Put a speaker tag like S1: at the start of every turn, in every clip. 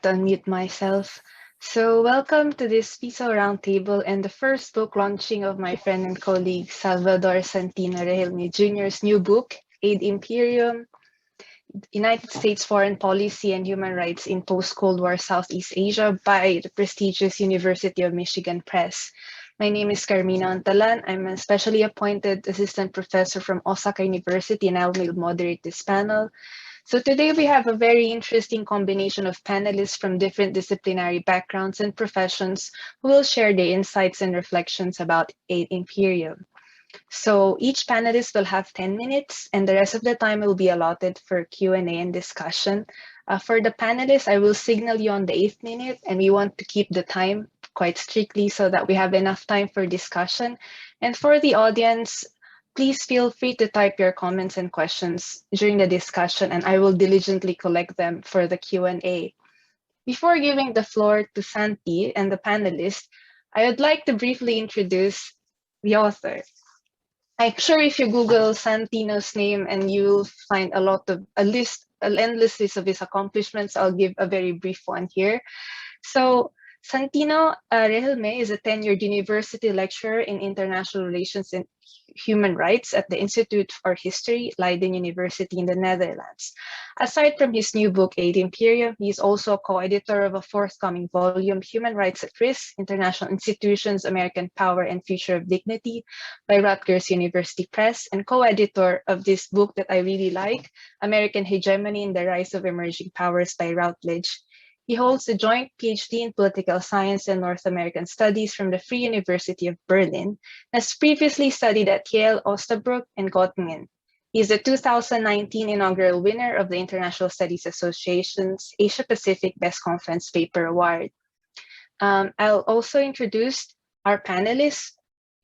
S1: To unmute myself. So, welcome to this PHISO Roundtable and the first book launching of my friend and colleague Salvador Santino Regilme Jr.'s new book, Aid Imperium, United States Foreign Policy and Human Rights in Post-Cold War Southeast Asia by the prestigious University of Michigan Press. My name is Carmina Untalan. I'm a specially appointed assistant professor from Osaka University, and I will moderate this panel. So today we have a very interesting combination of panelists from different disciplinary backgrounds and professions who will share their insights and reflections about Aid Imperium. So each panelist will have 10 minutes, and the rest of the time will be allotted for Q&A and discussion. For the panelists, I will signal you on the 8th minute, and we want to keep the time quite strictly so that we have enough time for discussion. And for the audience, please feel free to type your comments and questions during the discussion, and I will diligently collect them for the Q&A. Before giving the floor to Santi and the panelists, I would like to briefly introduce the author. I'm sure if you Google Santino's name and you'll find an endless list of his accomplishments. I'll give a very brief one here. So Santino Regilme is a tenured university lecturer in international relations and human rights at the Institute for History, Leiden University in the Netherlands. Aside from his new book, Aid Imperium, he is also a co-editor of a forthcoming volume, Human Rights at Risk, International Institutions, American Power and Future of Dignity by Rutgers University Press, and co-editor of this book that I really like, American Hegemony and the Rise of Emerging Powers by Routledge. He holds a joint PhD in Political Science and North American Studies from the Free University of Berlin, and has previously studied at Yale, Osnabrück, and Göttingen. He is the 2019 inaugural winner of the International Studies Association's Asia Pacific Best Conference Paper Award. I'll also introduce our panelists.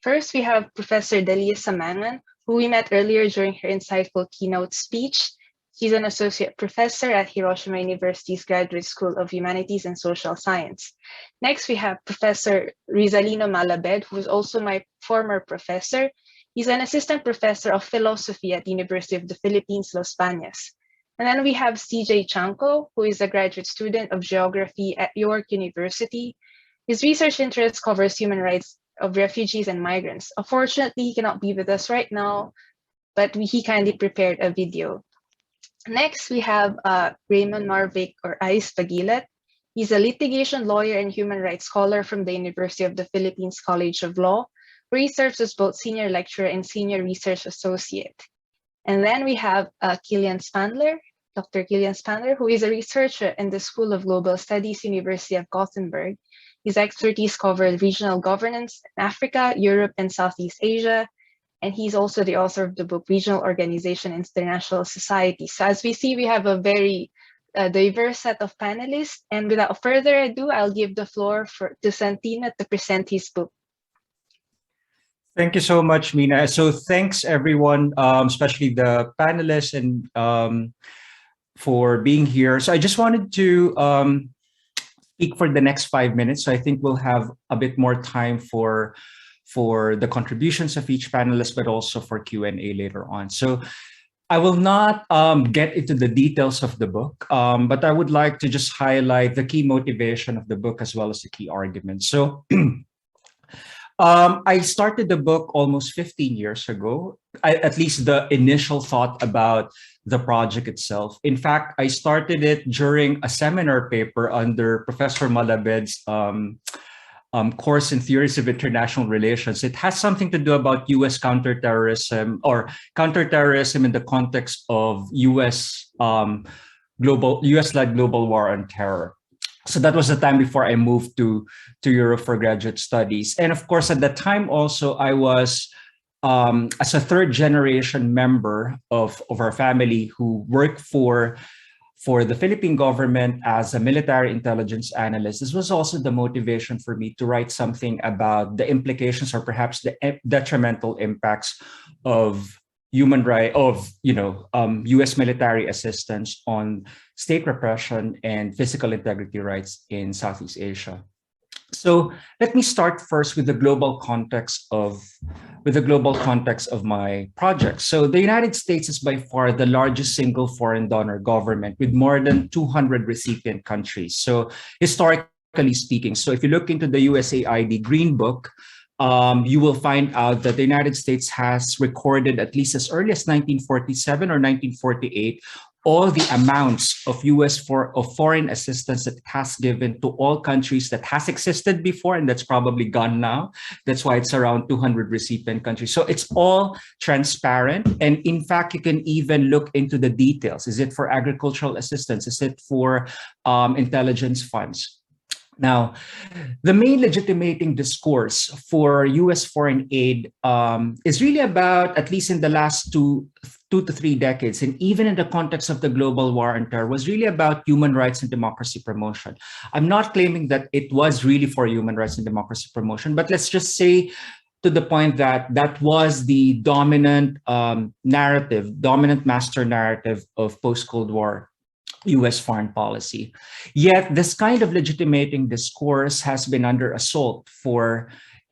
S1: First, we have Professor Dahlia Simangan, who we met earlier during her insightful keynote speech. She's an associate professor at Hiroshima University's Graduate School of Humanities and Social Science. Next, we have Professor Rizalino Malabed, who is also my former professor. He's an assistant professor of philosophy at the University of the Philippines, Los Baños. And then we have CJ Chanco, who is a graduate student of geography at York University. His research interest covers human rights of refugees and migrants. Unfortunately, he cannot be with us right now, but he kindly prepared a video. Next, we have Raymond Marvick, or Ice Baguilat. He's a litigation lawyer and human rights scholar from the University of the Philippines College of Law, where he serves as both senior lecturer and senior research associate. And then we have Kilian Spandler, Dr. Kilian Spandler, who is a researcher in the School of Global Studies, University of Gothenburg. His expertise covers regional governance in Africa, Europe, and Southeast Asia. And he's also the author of the book Regional Organization and International Society. So as we see, we have a very diverse set of panelists. And without further ado, I'll give the floor to Santino to present his book.
S2: Thank you so much, Mina. So thanks everyone, especially the panelists, and for being here. So I just wanted to speak for the next 5 minutes. So I think we'll have a bit more time for the contributions of each panelist, but also for Q&A later on. So I will not get into the details of the book, but I would like to just highlight the key motivation of the book as well as the key arguments. So I started the book almost 15 years ago, at least the initial thought about the project itself. In fact, I started it during a seminar paper under Professor Malabed's course in Theories of International Relations. It has something to do about U.S. counterterrorism, or counterterrorism in the context of U.S.-led global war on terror. So that was the time before I moved to Europe for graduate studies. And of course, at that time also, I was, as a third generation member of our family who worked for the Philippine government as a military intelligence analyst. This was also the motivation for me to write something about the implications, or perhaps the detrimental impacts of U.S. military assistance on state repression and physical integrity rights in Southeast Asia. So let me start first with the global context of my project. So the United States is by far the largest single foreign donor government with more than 200 recipient countries. So historically speaking, so if you look into the USAID Green Book, you will find out that the United States has recorded at least as early as 1947 or 1948 all the amounts of foreign assistance that has given to all countries that has existed before, and that's probably gone now. That's why it's around 200 recipient countries. So it's all transparent, and in fact, you can even look into the details. Is it for agricultural assistance? Is it for intelligence funds? Now, the main legitimating discourse for U.S. foreign aid is really about, at least in the last two to three decades, and even in the context of the global war on terror, was really about human rights and democracy promotion. I'm not claiming that it was really for human rights and democracy promotion, but let's just say to the point that that was the dominant dominant master narrative of post-Cold War US foreign policy. Yet this kind of legitimating discourse has been under assault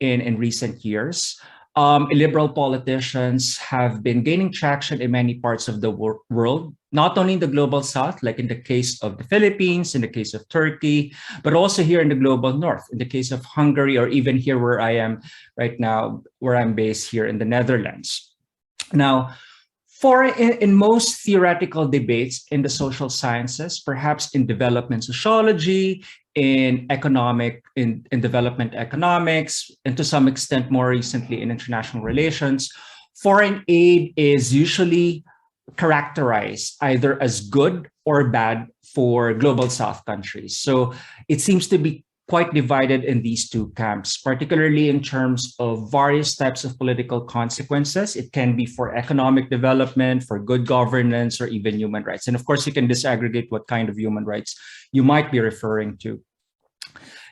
S2: in recent years. Liberal politicians have been gaining traction in many parts of the world, not only in the global south, like in the case of the Philippines, in the case of Turkey, but also here in the global north, in the case of Hungary, or even here where I am right now, where I'm based here in the Netherlands. Now, in most theoretical debates in the social sciences, perhaps in development sociology, in development economics, and to some extent more recently in international relations, foreign aid is usually characterized either as good or bad for global south countries. So it seems to be quite divided in these two camps, particularly in terms of various types of political consequences. It can be for economic development, for good governance, or even human rights. And of course, you can disaggregate what kind of human rights you might be referring to.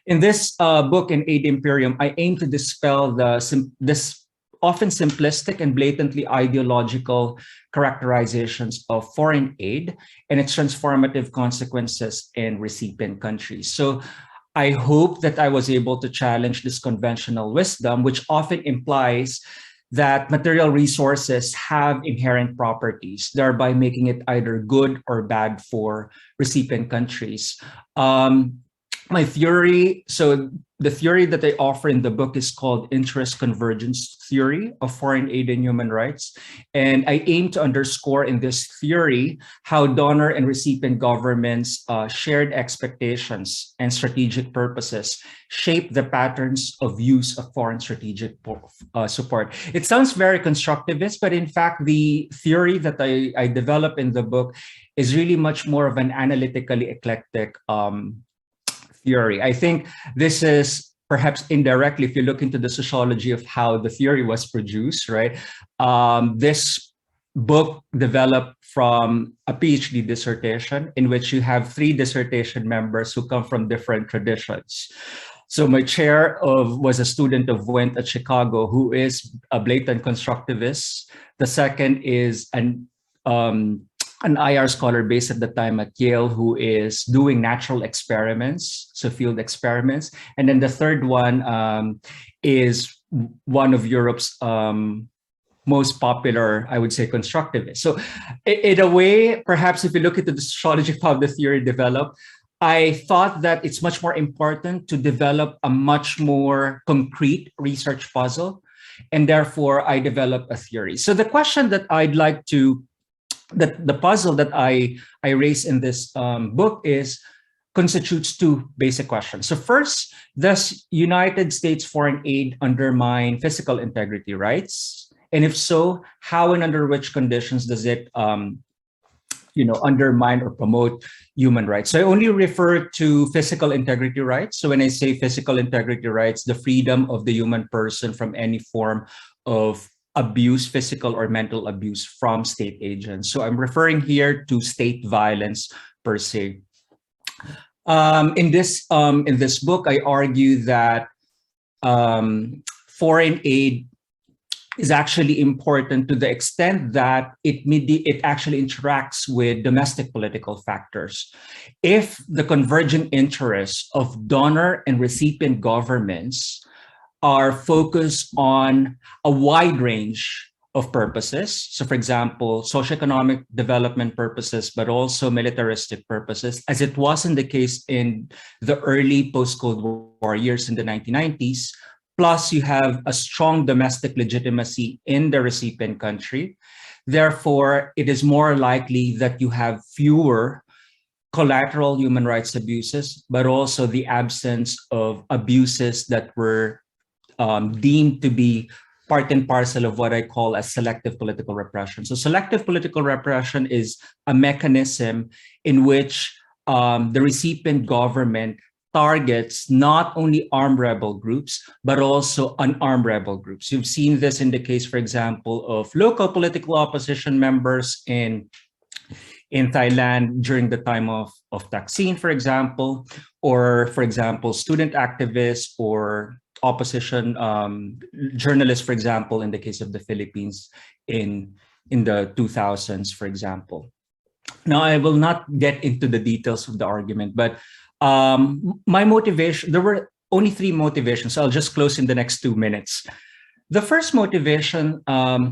S2: In this book, in Aid Imperium, I aim to dispel this often simplistic and blatantly ideological characterizations of foreign aid and its transformative consequences in recipient countries. So I hope that I was able to challenge this conventional wisdom, which often implies that material resources have inherent properties, thereby making it either good or bad for recipient countries. My theory, so the theory that I offer in the book is called interest convergence theory of foreign aid and human rights. And I aim to underscore in this theory how donor and recipient governments' shared expectations and strategic purposes shape the patterns of use of foreign strategic support. It sounds very constructivist, but in fact, the theory that I develop in the book is really much more of an analytically eclectic theory. I think this is perhaps indirectly, if you look into the sociology of how the theory was produced, right? This book developed from a PhD dissertation in which you have three dissertation members who come from different traditions. So my chair was a student of Went at Chicago who is a blatant constructivist. The second is an IR scholar based at the time at Yale who is doing natural experiments, so field experiments. And then the third one is one of Europe's most popular, I would say, constructivists. So in a way, perhaps if you look at the sociology of how the theory developed, I thought that it's much more important to develop a much more concrete research puzzle. And therefore, I developed a theory. So the question that I'd like to the puzzle that I raise in this book constitutes two basic questions. So first, does United States foreign aid undermine physical integrity rights? And if so, how and under which conditions does it undermine or promote human rights? So I only refer to physical integrity rights. So when I say physical integrity rights, the freedom of the human person from any form of abuse, physical or mental abuse from state agents. So I'm referring here to state violence per se. In this book, I argue that foreign aid is actually important to the extent that it actually interacts with domestic political factors. If the converging interests of donor and recipient governments are focused on a wide range of purposes. So for example, socioeconomic development purposes, but also militaristic purposes, as it was in the case in the early post-Cold War years in the 1990s. Plus, you have a strong domestic legitimacy in the recipient country. Therefore, it is more likely that you have fewer collateral human rights abuses, but also the absence of abuses that were deemed to be part and parcel of what I call as selective political repression. So selective political repression is a mechanism in which the recipient government targets not only armed rebel groups, but also unarmed rebel groups. You've seen this in the case, for example, of local political opposition members in Thailand during the time of Thaksin, for example, or for example, student activists or opposition journalists, for example, in the case of the Philippines in the 2000s, for example. Now, I will not get into the details of the argument, but my motivation, there were only three motivations, so I'll just close in the next 2 minutes. The first motivation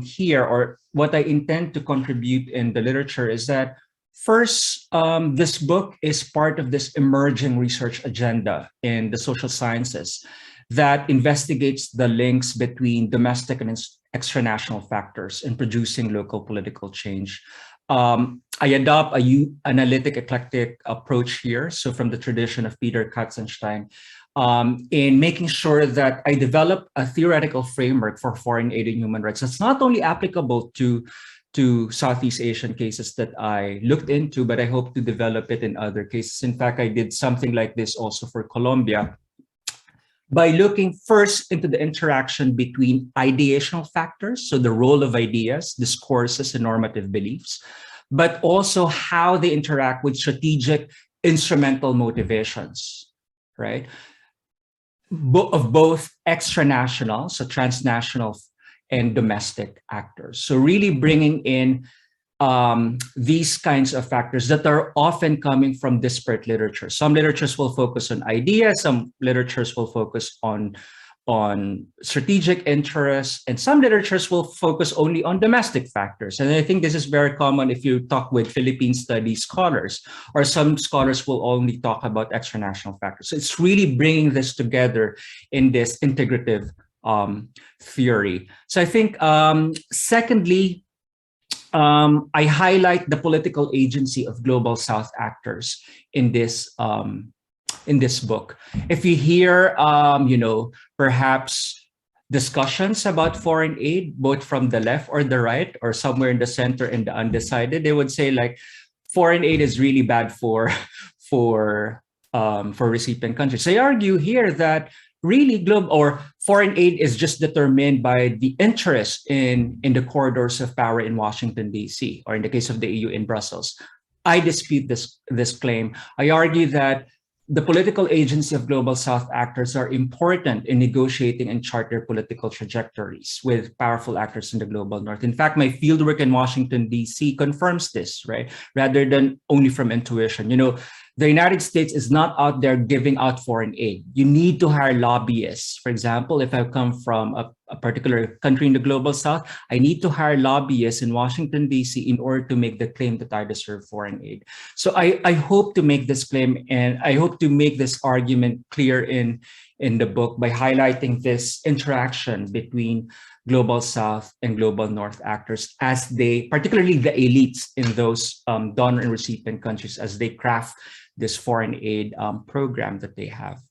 S2: here, or what I intend to contribute in the literature, is that first, this book is part of this emerging research agenda in the social sciences that investigates the links between domestic and extranational factors in producing local political change. I adopt a analytic eclectic approach here, so from the tradition of Peter Katzenstein, in making sure that I develop a theoretical framework for foreign aid and human rights that's not only applicable to Southeast Asian cases that I looked into, but I hope to develop it in other cases. In fact, I did something like this also for Colombia, by looking first into the interaction between ideational factors, so the role of ideas, discourses, and normative beliefs, but also how they interact with strategic instrumental motivations, right? Of both extranational, so transnational, and domestic actors. So really bringing in these kinds of factors that are often coming from disparate literature. Some literatures will focus on ideas, some literatures will focus on strategic interests, and some literatures will focus only on domestic factors. And I think this is very common if you talk with Philippine studies scholars, or some scholars will only talk about extranational factors. So it's really bringing this together in this integrative theory. So I think, secondly, I highlight the political agency of global South actors in this book. If you hear, perhaps discussions about foreign aid, both from the left or the right, or somewhere in the center and the undecided, they would say like, foreign aid is really bad for recipient countries. I argue here that really foreign aid is just determined by the interest in the corridors of power in Washington, D.C., or in the case of the EU in Brussels. I dispute this claim. I argue that the political agency of global South actors are important in negotiating and chart their political trajectories with powerful actors in the global North. In fact, my fieldwork in Washington, D.C. confirms this, right? Rather than only from intuition. The United States is not out there giving out foreign aid. You need to hire lobbyists. For example, if I come from a particular country in the global South, I need to hire lobbyists in Washington, D.C. in order to make the claim that I deserve foreign aid. So I hope to make this claim, and I hope to make this argument clear in the book by highlighting this interaction between global South and global North actors, as they, particularly the elites in those donor and recipient countries, as they craft this foreign aid program that they have.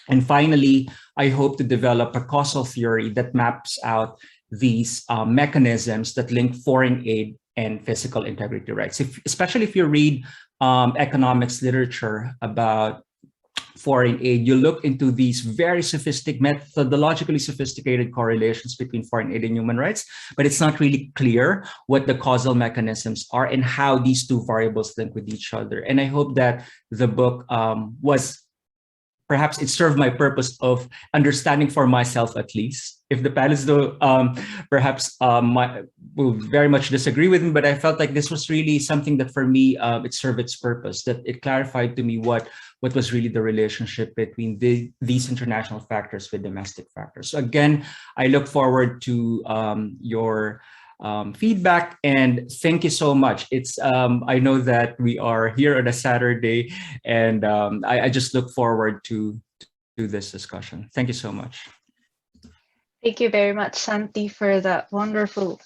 S2: And finally, I hope to develop a causal theory that maps out these mechanisms that link foreign aid and physical integrity rights. Especially if you read economics literature about foreign aid, you look into these very methodologically sophisticated correlations between foreign aid and human rights, but it's not really clear what the causal mechanisms are and how these two variables link with each other. And I hope that the book was perhaps it served my purpose of understanding for myself at least. If the panelists though perhaps will very much disagree with me, but I felt like this was really something that for me it served its purpose. That it clarified to me what was really the relationship between these international factors with domestic factors. So again, I look forward to your feedback, and thank you so much. It's I know that we are here on a Saturday, and I just look forward to this discussion. Thank you so much.
S1: Thank you very much, Santi, for that wonderful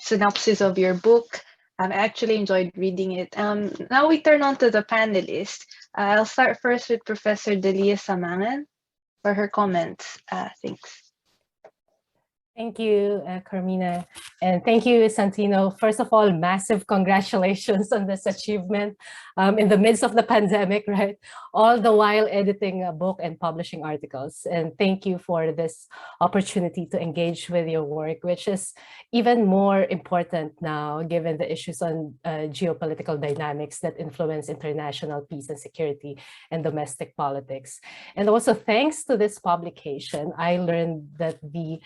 S1: synopsis of your book. I actually enjoyed reading it. Now we turn on to the panelists. I'll start first with Professor Dahlia Simangan for her comments. Thanks.
S3: Thank you, Carmina, and thank you, Santino. First of all, massive congratulations on this achievement in the midst of the pandemic, right? All the while editing a book and publishing articles. And thank you for this opportunity to engage with your work, which is even more important now, given the issues on geopolitical dynamics that influence international peace and security and domestic politics. And also, thanks to this publication, I learned that the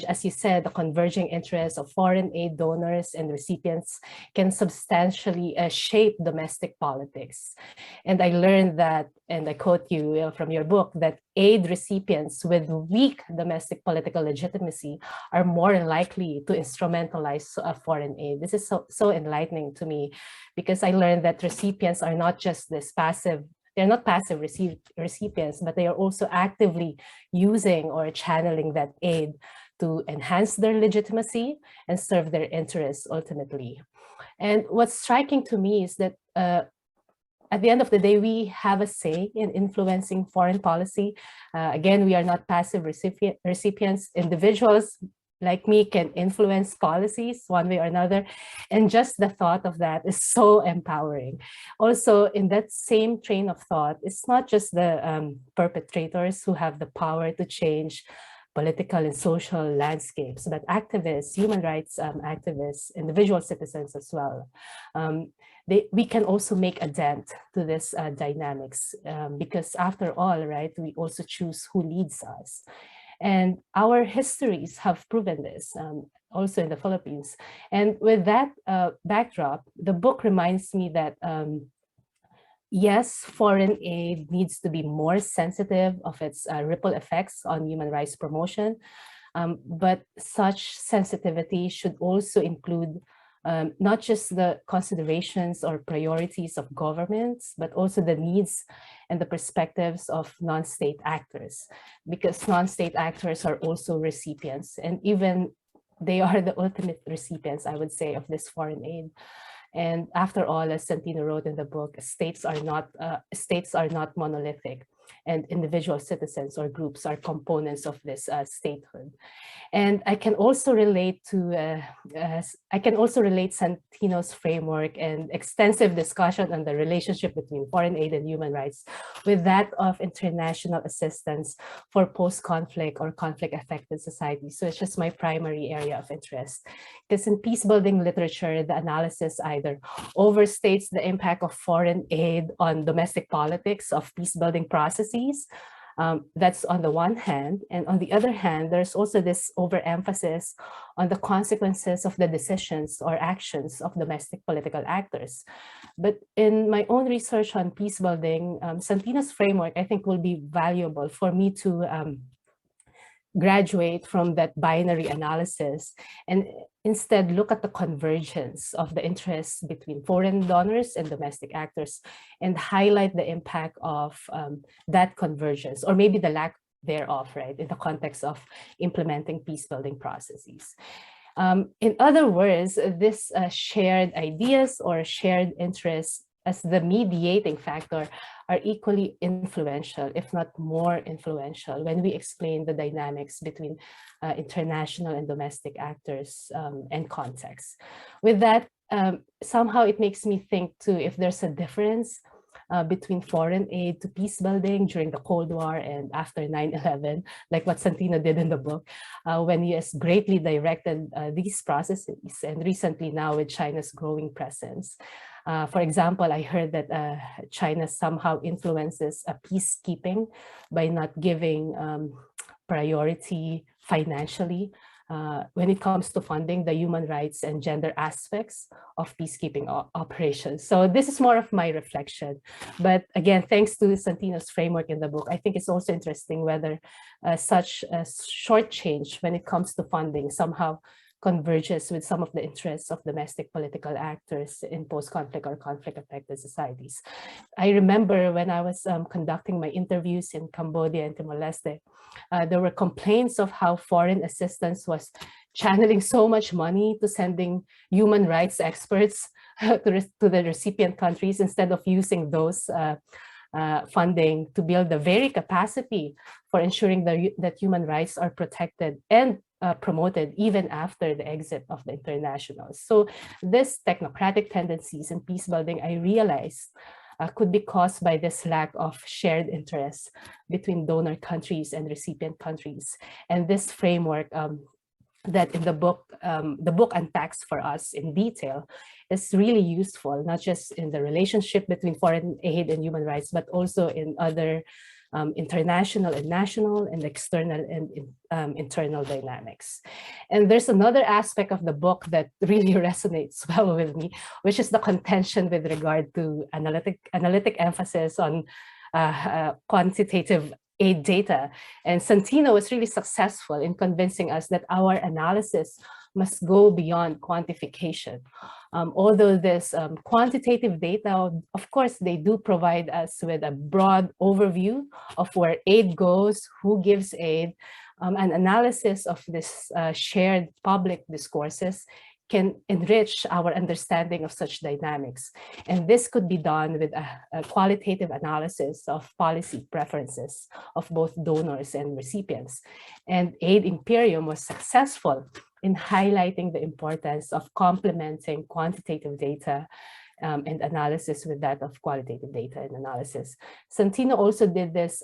S3: as you said, the converging interests of foreign aid donors and recipients can substantially shape domestic politics. And I learned that, and I quote you from your book, that aid recipients with weak domestic political legitimacy are more likely to instrumentalize foreign aid. This is so enlightening to me, because I learned that recipients are not just this passive. They're not passive recipients, but they are also actively using or channeling that aid to enhance their legitimacy and serve their interests ultimately. And what's striking to me is that at the end of the day, we have a say in influencing foreign policy. Again, we are not passive recipients. Individuals like me can influence policies one way or another. And just the thought of that is so empowering. Also, in that same train of thought, it's not just the perpetrators who have the power to change political and social landscapes, but activists, human rights activists, individual citizens as well. We can also make a dent to this dynamics because after all, right, we also choose who leads us. And our histories have proven this, also in the Philippines. And with that backdrop, the book reminds me that yes, foreign aid needs to be more sensitive of its ripple effects on human rights promotion, but such sensitivity should also include not just the considerations or priorities of governments, but also the needs and the perspectives of non-state actors, because non-state actors are also recipients, and even they are the ultimate recipients, I would say, of this foreign aid. And after all, as Santino wrote in the book, states are not monolithic, and individual citizens or groups are components of this statehood. And I can also relate to Santino's framework and extensive discussion on the relationship between foreign aid and human rights with that of international assistance for post-conflict or conflict-affected societies. So it's just my primary area of interest. Because in peace-building literature, the analysis either overstates the impact of foreign aid on domestic politics of peace-building processes. That's on the one hand, and on the other hand, there's also this overemphasis on the consequences of the decisions or actions of domestic political actors. But in my own research on peace building, Santino's framework, I think, will be valuable for me to graduate from that binary analysis and instead look at the convergence of the interests between foreign donors and domestic actors and highlight the impact of that convergence, or maybe the lack thereof, right, in the context of implementing peace-building processes. In other words, this shared ideas or shared interests as the mediating factor are equally influential, if not more influential, when we explain the dynamics between international and domestic actors and contexts. With that, somehow it makes me think too, if there's a difference between foreign aid to peace building during the Cold War and after 9/11, like what Santino did in the book, when US greatly directed these processes, and recently now with China's growing presence. For example, I heard that China somehow influences peacekeeping by not giving priority financially when it comes to funding the human rights and gender aspects of peacekeeping operations. So this is more of my reflection. But again, thanks to Santino's framework in the book, I think it's also interesting whether such a short change when it comes to funding somehow converges with some of the interests of domestic political actors in post-conflict or conflict-affected societies. I remember when I was conducting my interviews in Cambodia and Timor-Leste, there were complaints of how foreign assistance was channeling so much money to sending human rights experts to the recipient countries instead of using those funding to build the very capacity for ensuring that human rights are protected and promoted even after the exit of the internationals. So these technocratic tendencies in peace building, I realized, could be caused by this lack of shared interest between donor countries and recipient countries. And this framework that in the book unpacks for us in detail is really useful, not just in the relationship between foreign aid and human rights, but also in other international and national and external and internal dynamics. And there's another aspect of the book that really resonates well with me, which is the contention with regard to analytic emphasis on quantitative aid data. And Santino was really successful in convincing us that our analysis must go beyond quantification. Although this quantitative data, of course, they do provide us with a broad overview of where aid goes, who gives aid, an analysis of this shared public discourses can enrich our understanding of such dynamics. And this could be done with a qualitative analysis of policy preferences of both donors and recipients. And Aid Imperium was successful in highlighting the importance of complementing quantitative data and analysis with that of qualitative data and analysis. Santino also did this,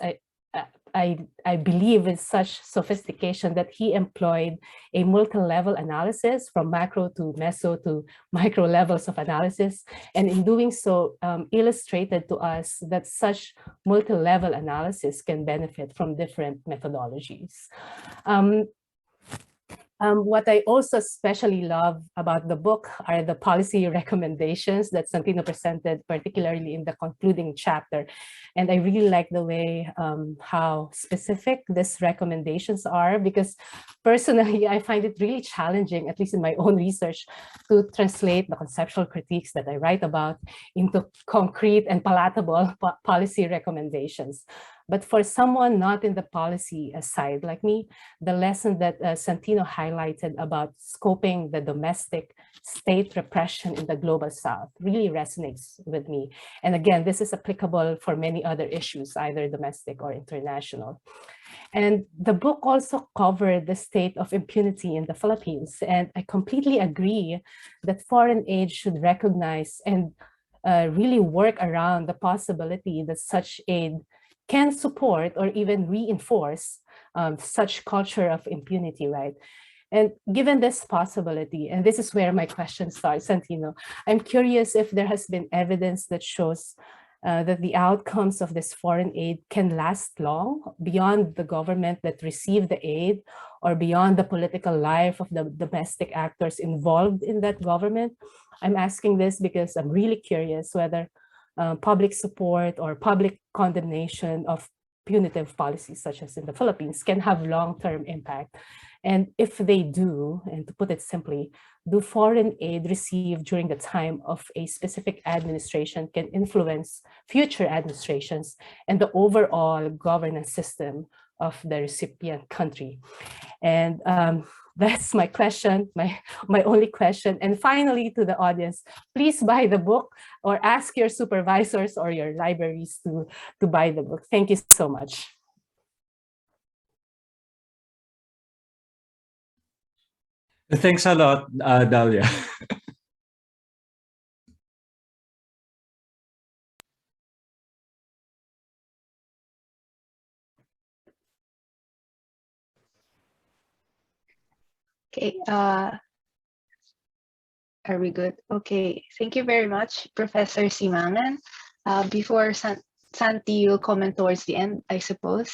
S3: I believe, with such sophistication that he employed a multi-level analysis from macro to meso to micro levels of analysis. And in doing so, illustrated to us that such multi-level analysis can benefit from different methodologies. What I also especially love about the book are the policy recommendations that Santino presented, particularly in the concluding chapter. And I really like the way how specific these recommendations are, because personally, I find it really challenging, at least in my own research, to translate the conceptual critiques that I write about into concrete and palatable policy recommendations. But for someone not in the policy side like me, the lesson that Santino highlighted about scoping the domestic state repression in the global south really resonates with me. And again, this is applicable for many other issues, either domestic or international. And the book also covered the state of impunity in the Philippines. And I completely agree that foreign aid should recognize and really work around the possibility that such aid can support or even reinforce such culture of impunity, right? And given this possibility, and this is where my question starts, Santino, I'm curious if there has been evidence that shows that the outcomes of this foreign aid can last long beyond the government that received the aid or beyond the political life of the domestic actors involved in that government. I'm asking this because I'm really curious whether public support or public condemnation of punitive policies, such as in the Philippines, can have long-term impact. And if they do, and to put it simply, do foreign aid received during the time of a specific administration can influence future administrations and the overall governance system of the recipient country? And that's my question, my only question. And finally, to the audience, please buy the book or ask your supervisors or your libraries to buy the book. Thank you so much.
S2: Thanks a lot, Dahlia.
S1: Okay. Are we good? Okay. Thank you very much, Professor Simangan. Before Santi will comment towards the end, I suppose.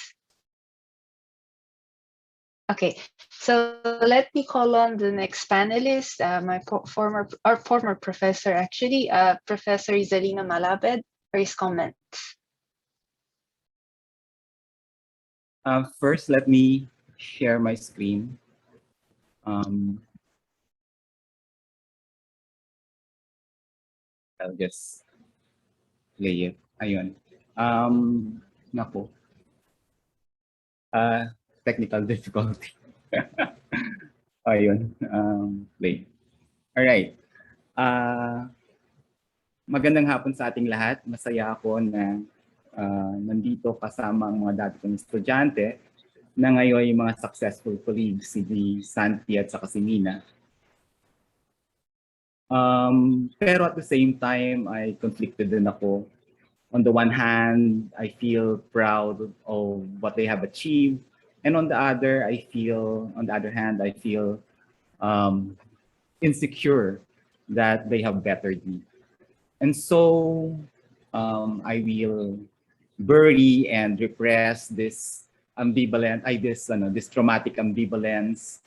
S1: Okay, so let me call on the next panelist, my former professor, actually, Professor Rizalino Malabed, for his comments.
S4: First, let me share my screen. I'll just play it. Ayun. Nako. Technical difficulty. Ayun. Play. All right. Magandang hapon sa ating lahat. Masaya ako na nandito kasama ang mga dati kong estudyante na ngayon yung mga successful colleagues, si Santi at saka si Mina. Pero at the same time, I conflicted din ako. On the one hand, I feel proud of what they have achieved. And on the other hand, I feel insecure that they have bettered me. And so I will bury and repress this this traumatic ambivalence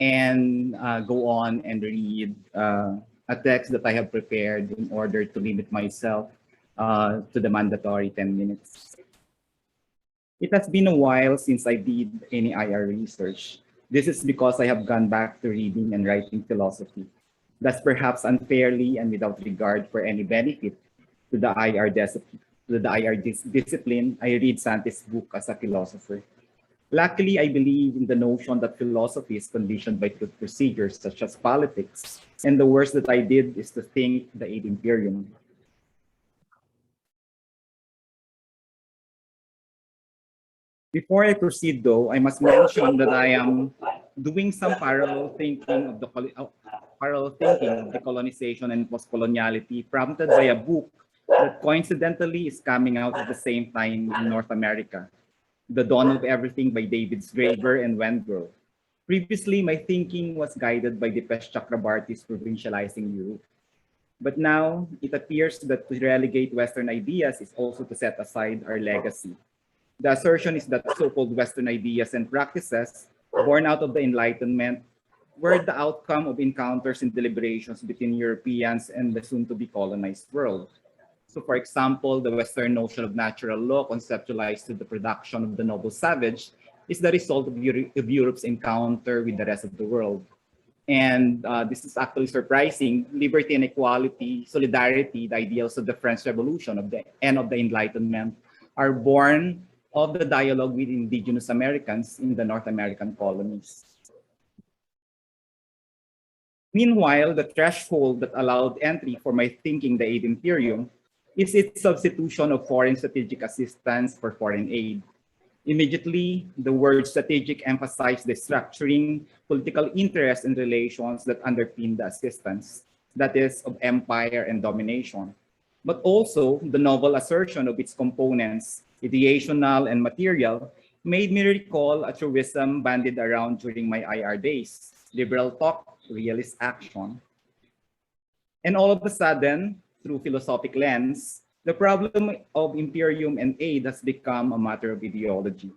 S4: and go on and read a text that I have prepared in order to limit myself to the mandatory 10 minutes. It has been a while since I did any IR research. This is because I have gone back to reading and writing philosophy. Thus, perhaps unfairly and without regard for any benefit to the IR discipline, I read Santi's book as a philosopher. Luckily, I believe in the notion that philosophy is conditioned by truth procedures such as politics, and the worst that I did is to think the Imperium. Before I proceed, though, I must mention that I am doing some parallel thinking of decolonization and postcoloniality prompted by a book that coincidentally is coming out at the same time in North America, The Dawn of Everything by David Graeber and Wengrove. Previously, my thinking was guided by Dipesh Chakrabarty's Provincializing Europe. But now, it appears that to relegate Western ideas is also to set aside our legacy. The assertion is that so-called Western ideas and practices born out of the Enlightenment were the outcome of encounters and deliberations between Europeans and the soon-to-be colonized world. So, for example, the Western notion of natural law conceptualized to the production of the noble savage is the result of Europe's encounter with the rest of the world. And this is actually surprising. Liberty and equality, solidarity, the ideals of the French Revolution of the end of the Enlightenment are born of the dialogue with indigenous Americans in the North American colonies. Meanwhile, the threshold that allowed entry for my thinking the aid Imperium is its substitution of foreign strategic assistance for foreign aid. Immediately, the word strategic emphasized the structuring political interests and relations that underpin the assistance, that is, of empire and domination, but also the novel assertion of its components, ideational and material, made me recall a truism bandied around during my IR days: liberal talk, realist action. And all of a sudden, through philosophic lens, the problem of Imperium and aid has become a matter of ideology.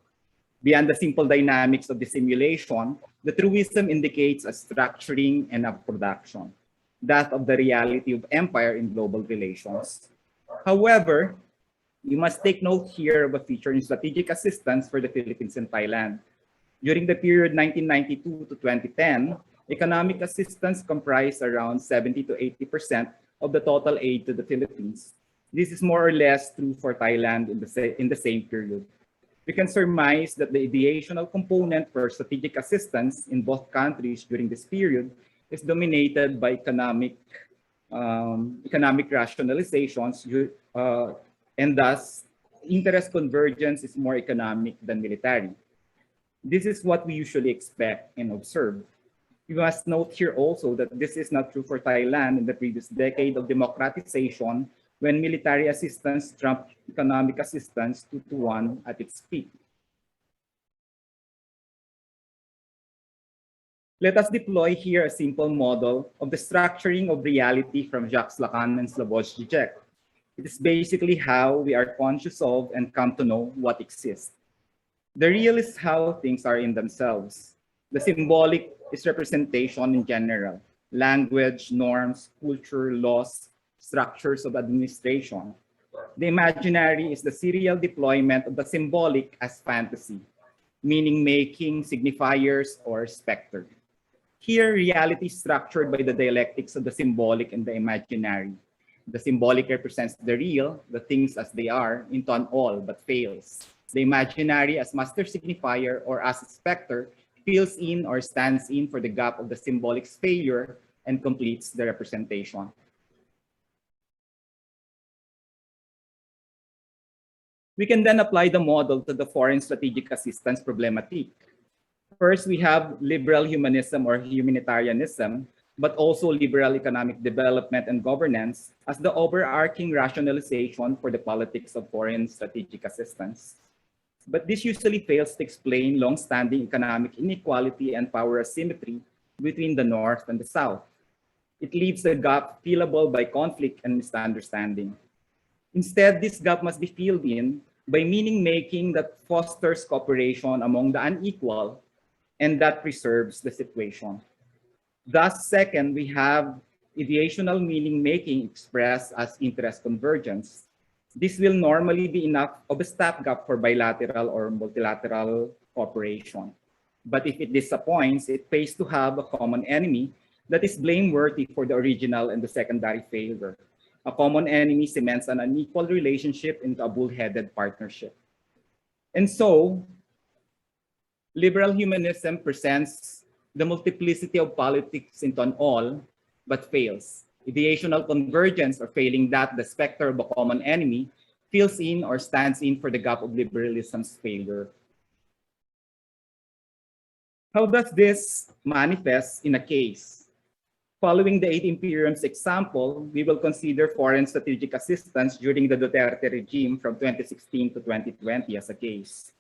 S4: Beyond the simple dynamics of the simulation, the truism indicates a structuring and a production, that of the reality of empire in global relations. However, you must take note here of a feature in strategic assistance for the Philippines and Thailand. During the period 1992 to 2010, economic assistance comprised around 70 to 80% of the total aid to the Philippines. This is more or less true for Thailand in the same period. We can surmise that the ideational component for strategic assistance in both countries during this period is dominated by economic rationalizations, and thus interest convergence is more economic than military. This is what we usually expect and observe. We must note here also that this is not true for Thailand in the previous decade of democratization, when military assistance trumped economic assistance 2-1 at its peak. Let us deploy here a simple model of the structuring of reality from Jacques Lacan and Slavoj Žižek. It is basically how we are conscious of and come to know what exists. The real is how things are in themselves. The symbolic is representation in general, language, norms, culture, laws, structures of administration. The imaginary is the serial deployment of the symbolic as fantasy, meaning making, signifiers, or specter. Here, reality is structured by the dialectics of the symbolic and the imaginary. The symbolic represents the real, the things as they are, into an all, but fails. The imaginary as master signifier or as a specter fills in or stands in for the gap of the symbolic's failure and completes the representation. We can then apply the model to the foreign strategic assistance problematic. First, we have liberal humanism or humanitarianism, but also liberal economic development and governance as the overarching rationalization for the politics of foreign strategic assistance. But this usually fails to explain long-standing economic inequality and power asymmetry between the North and the South. It leaves a gap fillable by conflict and misunderstanding. Instead, this gap must be filled in by meaning-making that fosters cooperation among the unequal and that preserves the situation. Thus, second, we have ideational meaning-making expressed as interest convergence. This will normally be enough of a stopgap for bilateral or multilateral cooperation. But if it disappoints, it pays to have a common enemy that is blameworthy for the original and the secondary failure. A common enemy cements an unequal relationship into a bull-headed partnership. And so, liberal humanism presents the multiplicity of politics into an all, but fails. Ideational convergence, or failing that, the specter of a common enemy fills in or stands in for the gap of liberalism's failure. How does this manifest in a case? Following the 8 Imperium's example, we will consider foreign strategic assistance during the Duterte regime from 2016 to 2020 as a case.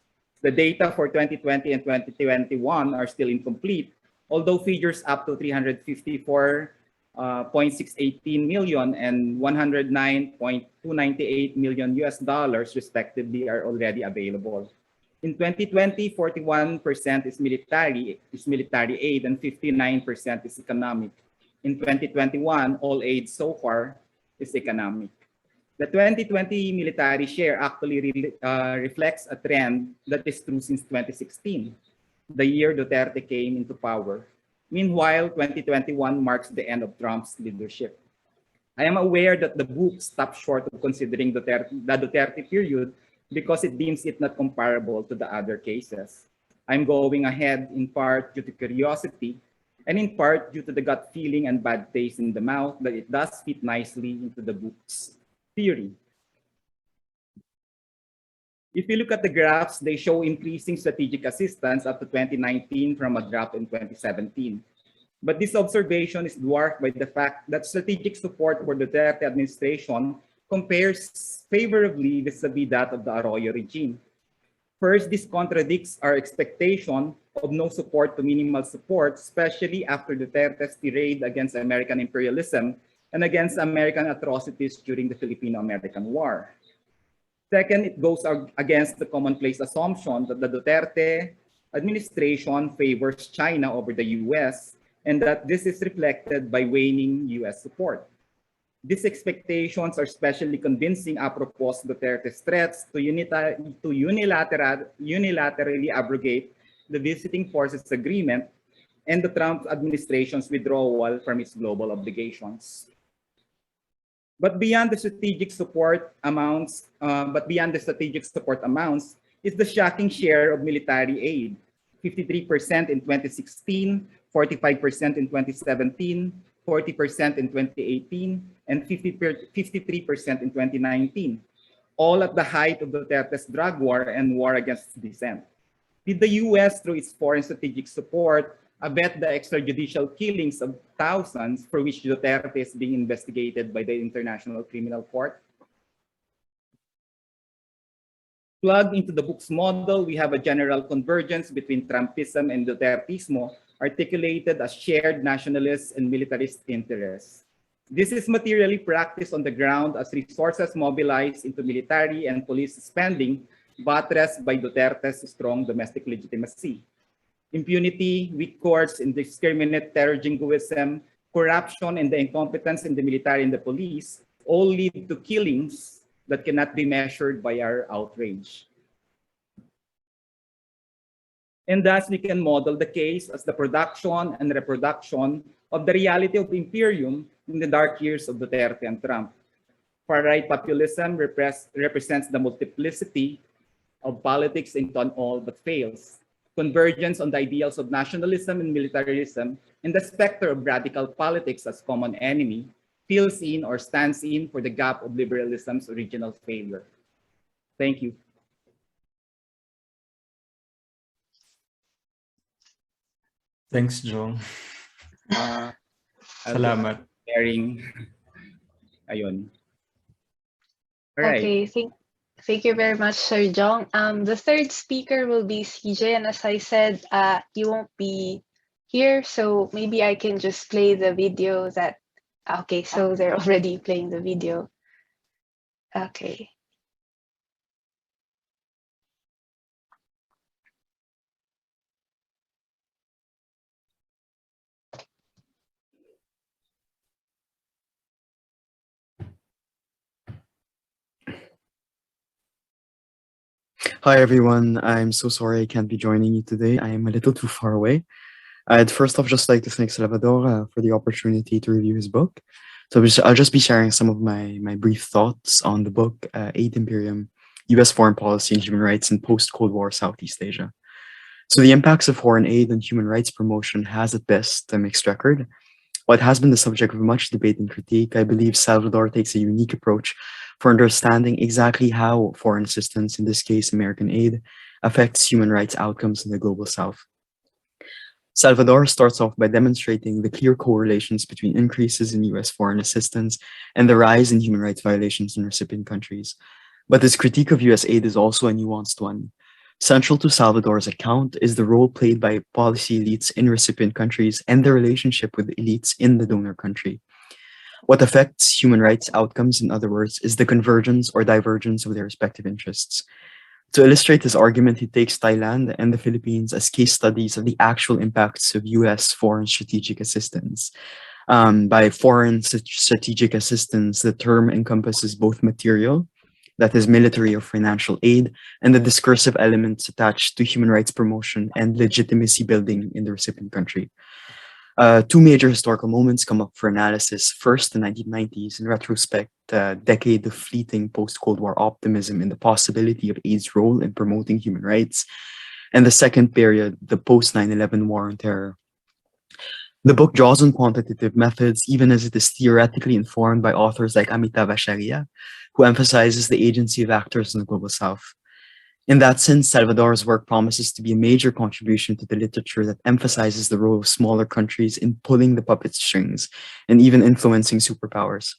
S4: The data for 2020 and 2021 are still incomplete, although figures up to 354.618 million and 109.298 million US dollars respectively are already available. In 2020, 41% is military aid and 59% is economic. In 2021, all aid so far is economic. The 2020 military share actually reflects a trend that is true since 2016, the year Duterte came into power. Meanwhile, 2021 marks the end of Trump's leadership. I am aware that the book stops short of considering the Duterte period because it deems it not comparable to the other cases. I'm going ahead in part due to curiosity and in part due to the gut feeling and bad taste in the mouth that it does fit nicely into the book's theory. If you look at the graphs, they show increasing strategic assistance up to 2019 from a drop in 2017. But this observation is dwarfed by the fact that strategic support for the Duterte administration compares favorably vis-a-vis that of the Arroyo regime. First, this contradicts our expectation of no support to minimal support, especially after Duterte's tirade against American imperialism and against American atrocities during the Filipino-American War. Second, it goes against the commonplace assumption that the Duterte administration favors China over the US and that this is reflected by waning US support. These expectations are especially convincing apropos Duterte's threats to unilaterally abrogate the Visiting Forces Agreement and the Trump administration's withdrawal from its global obligations. But beyond the strategic support amounts, is the shocking share of military aid: 53% in 2016, 45% in 2017, 40% in 2018, and 53% in 2019, all at the height of Duterte's drug war and war against dissent. Did the US, through its foreign strategic support, abet the extrajudicial killings of thousands for which Duterte is being investigated by the International Criminal Court? Plugged into the book's model, we have a general convergence between Trumpism and Dutertismo articulated as shared nationalist and militarist interests. This is materially practiced on the ground as resources mobilized into military and police spending, buttressed by Duterte's strong domestic legitimacy. Impunity, weak courts, indiscriminate terror jingoism, corruption, and the incompetence in the military and the police all lead to killings that cannot be measured by our outrage. And thus, we can model the case as the production and reproduction of the reality of Imperium in the dark years of Duterte and Trump. Far-right populism represents the multiplicity of politics into an all but fails. Convergence on the ideals of nationalism and militarism and the specter of radical politics as common enemy fills in or stands in for the gap of liberalism's original failure. Thank you.
S2: Thanks, Jong. Salamat.
S4: Sharing. Ayun. All right.
S1: Okay, thank you very much, Sir Jong. The third speaker will be CJ, and as I said, you won't be here, so maybe I can just play the video that. Okay, so they're already playing the video. Okay.
S5: Hi everyone, I'm so sorry I can't be joining you today. I am a little too far away. I'd first off just like to thank Salvador for the opportunity to review his book. So I'll just be sharing some of my brief thoughts on the book, Aid Imperium, US Foreign Policy and Human Rights in Post-Cold War Southeast Asia. So the impacts of foreign aid on human rights promotion has at best a mixed record. What has been the subject of much debate and critique, I believe Salvador takes a unique approach for understanding exactly how foreign assistance, in this case American aid, affects human rights outcomes in the global south. Salvador starts off by demonstrating the clear correlations between increases in US foreign assistance and the rise in human rights violations in recipient countries. But his critique of US aid is also a nuanced one. Central to Salvador's account is the role played by policy elites in recipient countries and the relationship with elites in the donor country. What affects human rights outcomes, in other words, is the convergence or divergence of their respective interests. To illustrate his argument, he takes Thailand and the Philippines as case studies of the actual impacts of US foreign strategic assistance. By foreign strategic assistance, the term encompasses both material, that is military or financial aid, and the discursive elements attached to human rights promotion and legitimacy building in the recipient country. Two major historical moments come up for analysis. First, the 1990s, in retrospect, a decade of fleeting post-Cold War optimism in the possibility of aid's role in promoting human rights. And the second period, the post-9/11 war on terror. The book draws on quantitative methods, even as it is theoretically informed by authors like Amitav Acharya, who emphasizes the agency of actors in the global south. In that sense, Salvador's work promises to be a major contribution to the literature that emphasizes the role of smaller countries in pulling the puppet strings and even influencing superpowers.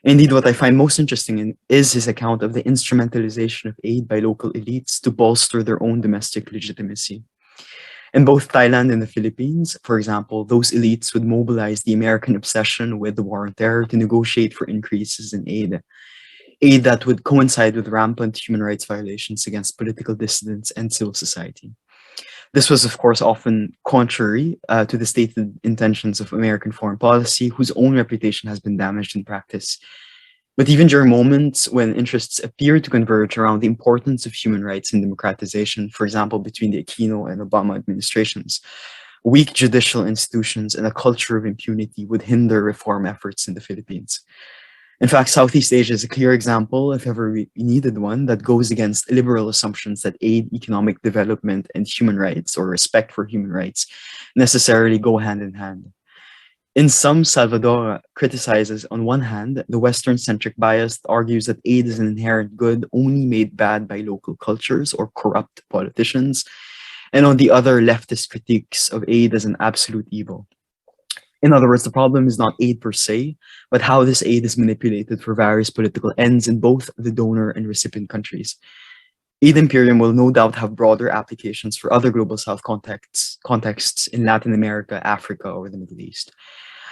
S5: Indeed, what I find most interesting is his account of the instrumentalization of aid by local elites to bolster their own domestic legitimacy. In both Thailand and the Philippines, for example, those elites would mobilize the American obsession with the war on terror to negotiate for increases in aid that would coincide with rampant human rights violations against political dissidents and civil society. This was, of course, often contrary to the stated intentions of American foreign policy, whose own reputation has been damaged in practice. But even during moments when interests appear to converge around the importance of human rights and democratization, for example, between the Aquino and Obama administrations, weak judicial institutions and a culture of impunity would hinder reform efforts in the Philippines. In fact, Southeast Asia is a clear example, if ever we needed one, that goes against liberal assumptions that aid, economic development, and human rights, or respect for human rights, necessarily go hand in hand. In sum, Salvador criticizes, on one hand, the Western-centric bias that argues that aid is an inherent good only made bad by local cultures or corrupt politicians, and on the other, leftist critiques of aid as an absolute evil. In other words, the problem is not aid per se, but how this aid is manipulated for various political ends in both the donor and recipient countries. Aid Imperium will no doubt have broader applications for other global south contexts in Latin America, Africa, or the Middle East.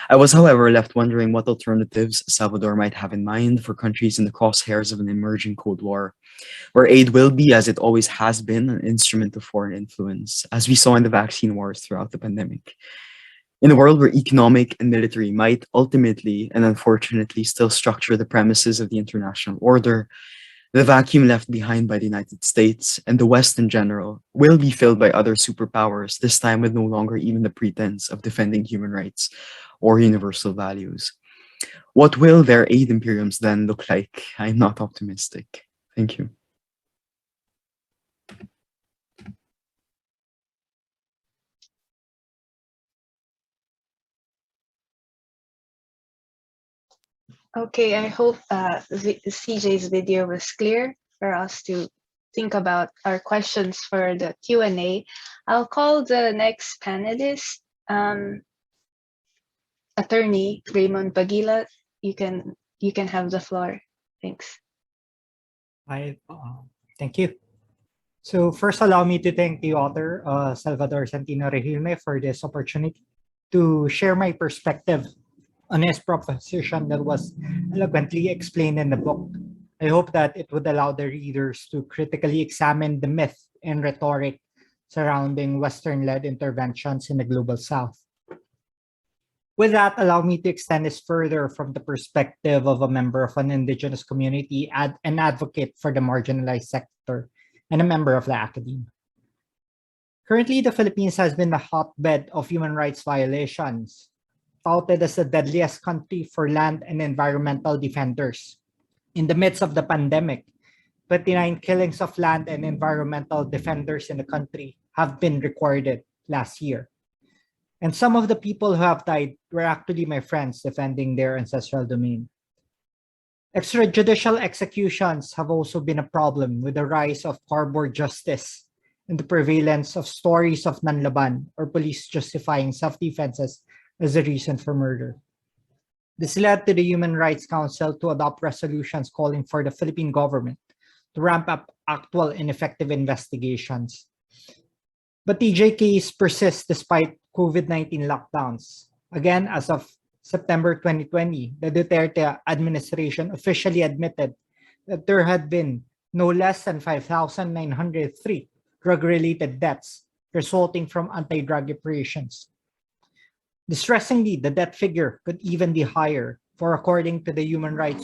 S5: I was, however, left wondering what alternatives Salvador might have in mind for countries in the crosshairs of an emerging Cold War, where aid will be, as it always has been, an instrument of foreign influence, as we saw in the vaccine wars throughout the pandemic. In a world where economic and military might ultimately and unfortunately still structure the premises of the international order, the vacuum left behind by the United States and the West in general will be filled by other superpowers, this time with no longer even the pretense of defending human rights or universal values. What will their aid imperiums then look like? I'm not optimistic. Thank you.
S1: Okay, I hope CJ's video was clear for us to think about our questions for the Q&A. I'll call the next panelist, attorney Raymond Baguilat. You can have the floor. Thanks.
S6: Thank you. So first, allow me to thank the author, Salvador Santino Regilme, for this opportunity to share my perspective on his proposition that was eloquently explained in the book. I hope that it would allow the readers to critically examine the myth and rhetoric surrounding Western-led interventions in the Global South. With that, allow me to extend this further from the perspective of a member of an indigenous community, an advocate for the marginalized sector, and a member of the academia. Currently, the Philippines has been the hotbed of human rights violations, touted as the deadliest country for land and environmental defenders. In the midst of the pandemic, 29 killings of land and environmental defenders in the country have been recorded last year. And some of the people who have died were actually my friends defending their ancestral domain. Extrajudicial executions have also been a problem with the rise of cardboard justice and the prevalence of stories of nanlaban or police justifying self-defenses as a reason for murder. This led to the Human Rights Council to adopt resolutions calling for the Philippine government to ramp up actual and effective investigations. But TJKs persist despite COVID-19 lockdowns. Again, as of September 2020, the Duterte administration officially admitted that there had been no less than 5,903 drug-related deaths resulting from anti-drug operations. Distressingly, the death figure could even be higher, for according to the UN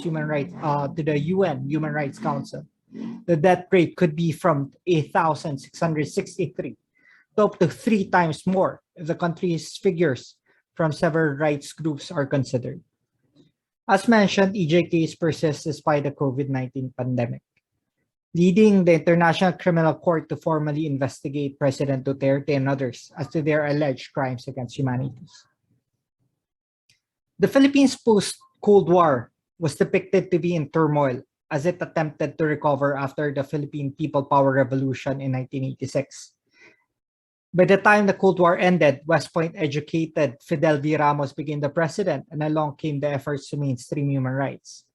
S6: Human Rights Council, the death rate could be from 8,663 to up to 3 times more if the country's figures from several rights groups are considered. As mentioned, EJKs persist despite the COVID-19 pandemic, leading the International Criminal Court to formally investigate President Duterte and others as to their alleged crimes against humanity. The Philippines post-Cold War was depicted to be in turmoil as it attempted to recover after the Philippine People Power Revolution in 1986. By the time the Cold War ended, West Point-educated Fidel V. Ramos became the president, and along came the efforts to mainstream human rights.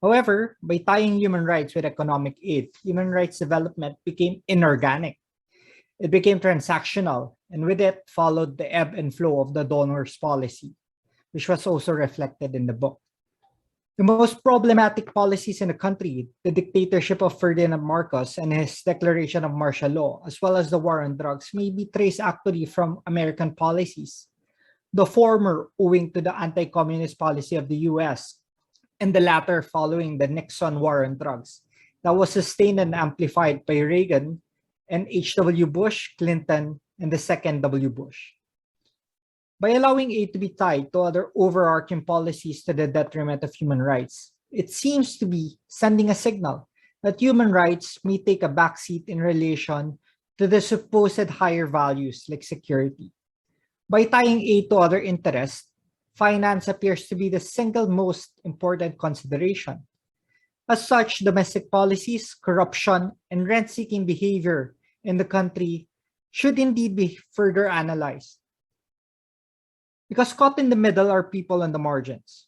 S6: However, by tying human rights with economic aid, human rights development became inorganic. It became transactional, and with it followed the ebb and flow of the donors policy, which was also reflected in the book. The most problematic policies in the country, the dictatorship of Ferdinand Marcos and his declaration of martial law, as well as the war on drugs, may be traced actually from American policies. The former owing to the anti-communist policy of the US, and the latter following the Nixon war on drugs, that was sustained and amplified by Reagan and H.W. Bush, Clinton, and the second W. Bush. By allowing aid to be tied to other overarching policies to the detriment of human rights, it seems to be sending a signal that human rights may take a backseat in relation to the supposed higher values like security. By tying aid to other interests, finance appears to be the single most important consideration. As such, domestic policies, corruption, and rent-seeking behavior in the country should indeed be further analyzed. Because caught in the middle are people on the margins.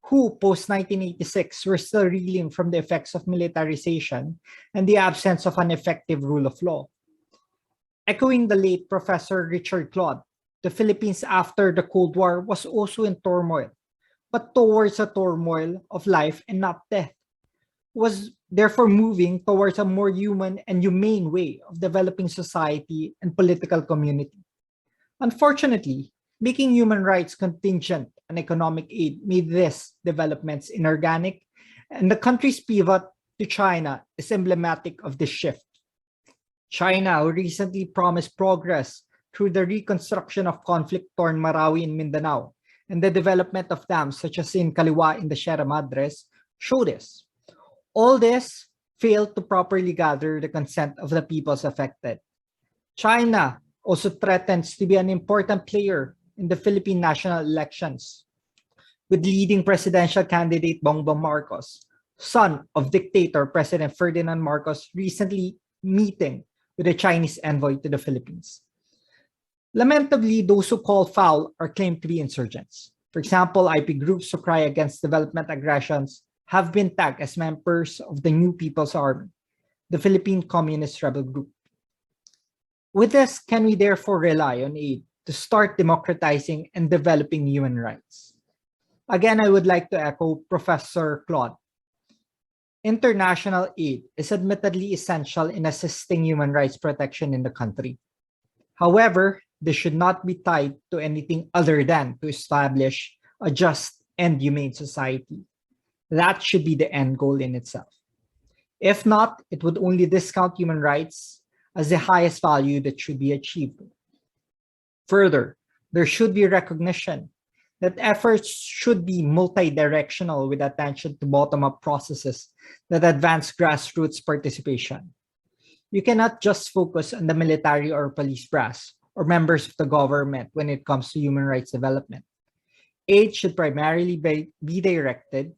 S6: who post-1986 were still reeling from the effects of militarization and the absence of an effective rule of law. Echoing the late Professor Richard Claude, the Philippines after the Cold War was also in turmoil, but towards a turmoil of life and not death, was therefore moving towards a more human and humane way of developing society and political community. Unfortunately, making human rights contingent on economic aid made these developments inorganic, and the country's pivot to China is emblematic of this shift. China, who recently promised progress through the reconstruction of conflict-torn Marawi in Mindanao and the development of dams such as in Kaliwa in the Sierra Madres, show this. All this failed to properly gather the consent of the peoples affected. China also threatens to be an important player in the Philippine national elections, with leading presidential candidate Bongbong Marcos, son of dictator President Ferdinand Marcos, recently meeting with a Chinese envoy to the Philippines. Lamentably, those who call foul are claimed to be insurgents. For example, IP groups who cry against development aggressions have been tagged as members of the New People's Army, the Philippine Communist Rebel Group. With this, can we therefore rely on aid to start democratizing and developing human rights? Again, I would like to echo Professor Claude. International aid is admittedly essential in assisting human rights protection in the country. However, this should not be tied to anything other than to establish a just and humane society. That should be the end goal in itself. If not, it would only discount human rights as the highest value that should be achieved. Further, there should be recognition that efforts should be multi-directional with attention to bottom-up processes that advance grassroots participation. You cannot just focus on the military or police brass or members of the government when it comes to human rights development. Aid should primarily be directed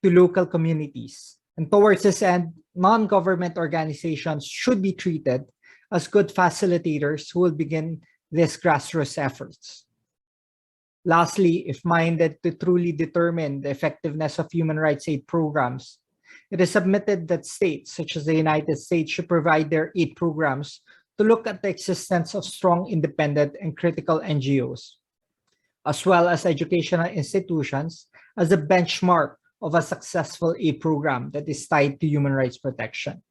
S6: to local communities. And towards this end, non-government organizations should be treated as good facilitators who will begin these grassroots efforts. Lastly, if minded to truly determine the effectiveness of human rights aid programs, it is submitted that states such as the United States should provide their aid programs to look at the existence of strong, independent, and critical NGOs, as well as educational institutions as a benchmark of a successful aid program that is tied to human rights protection.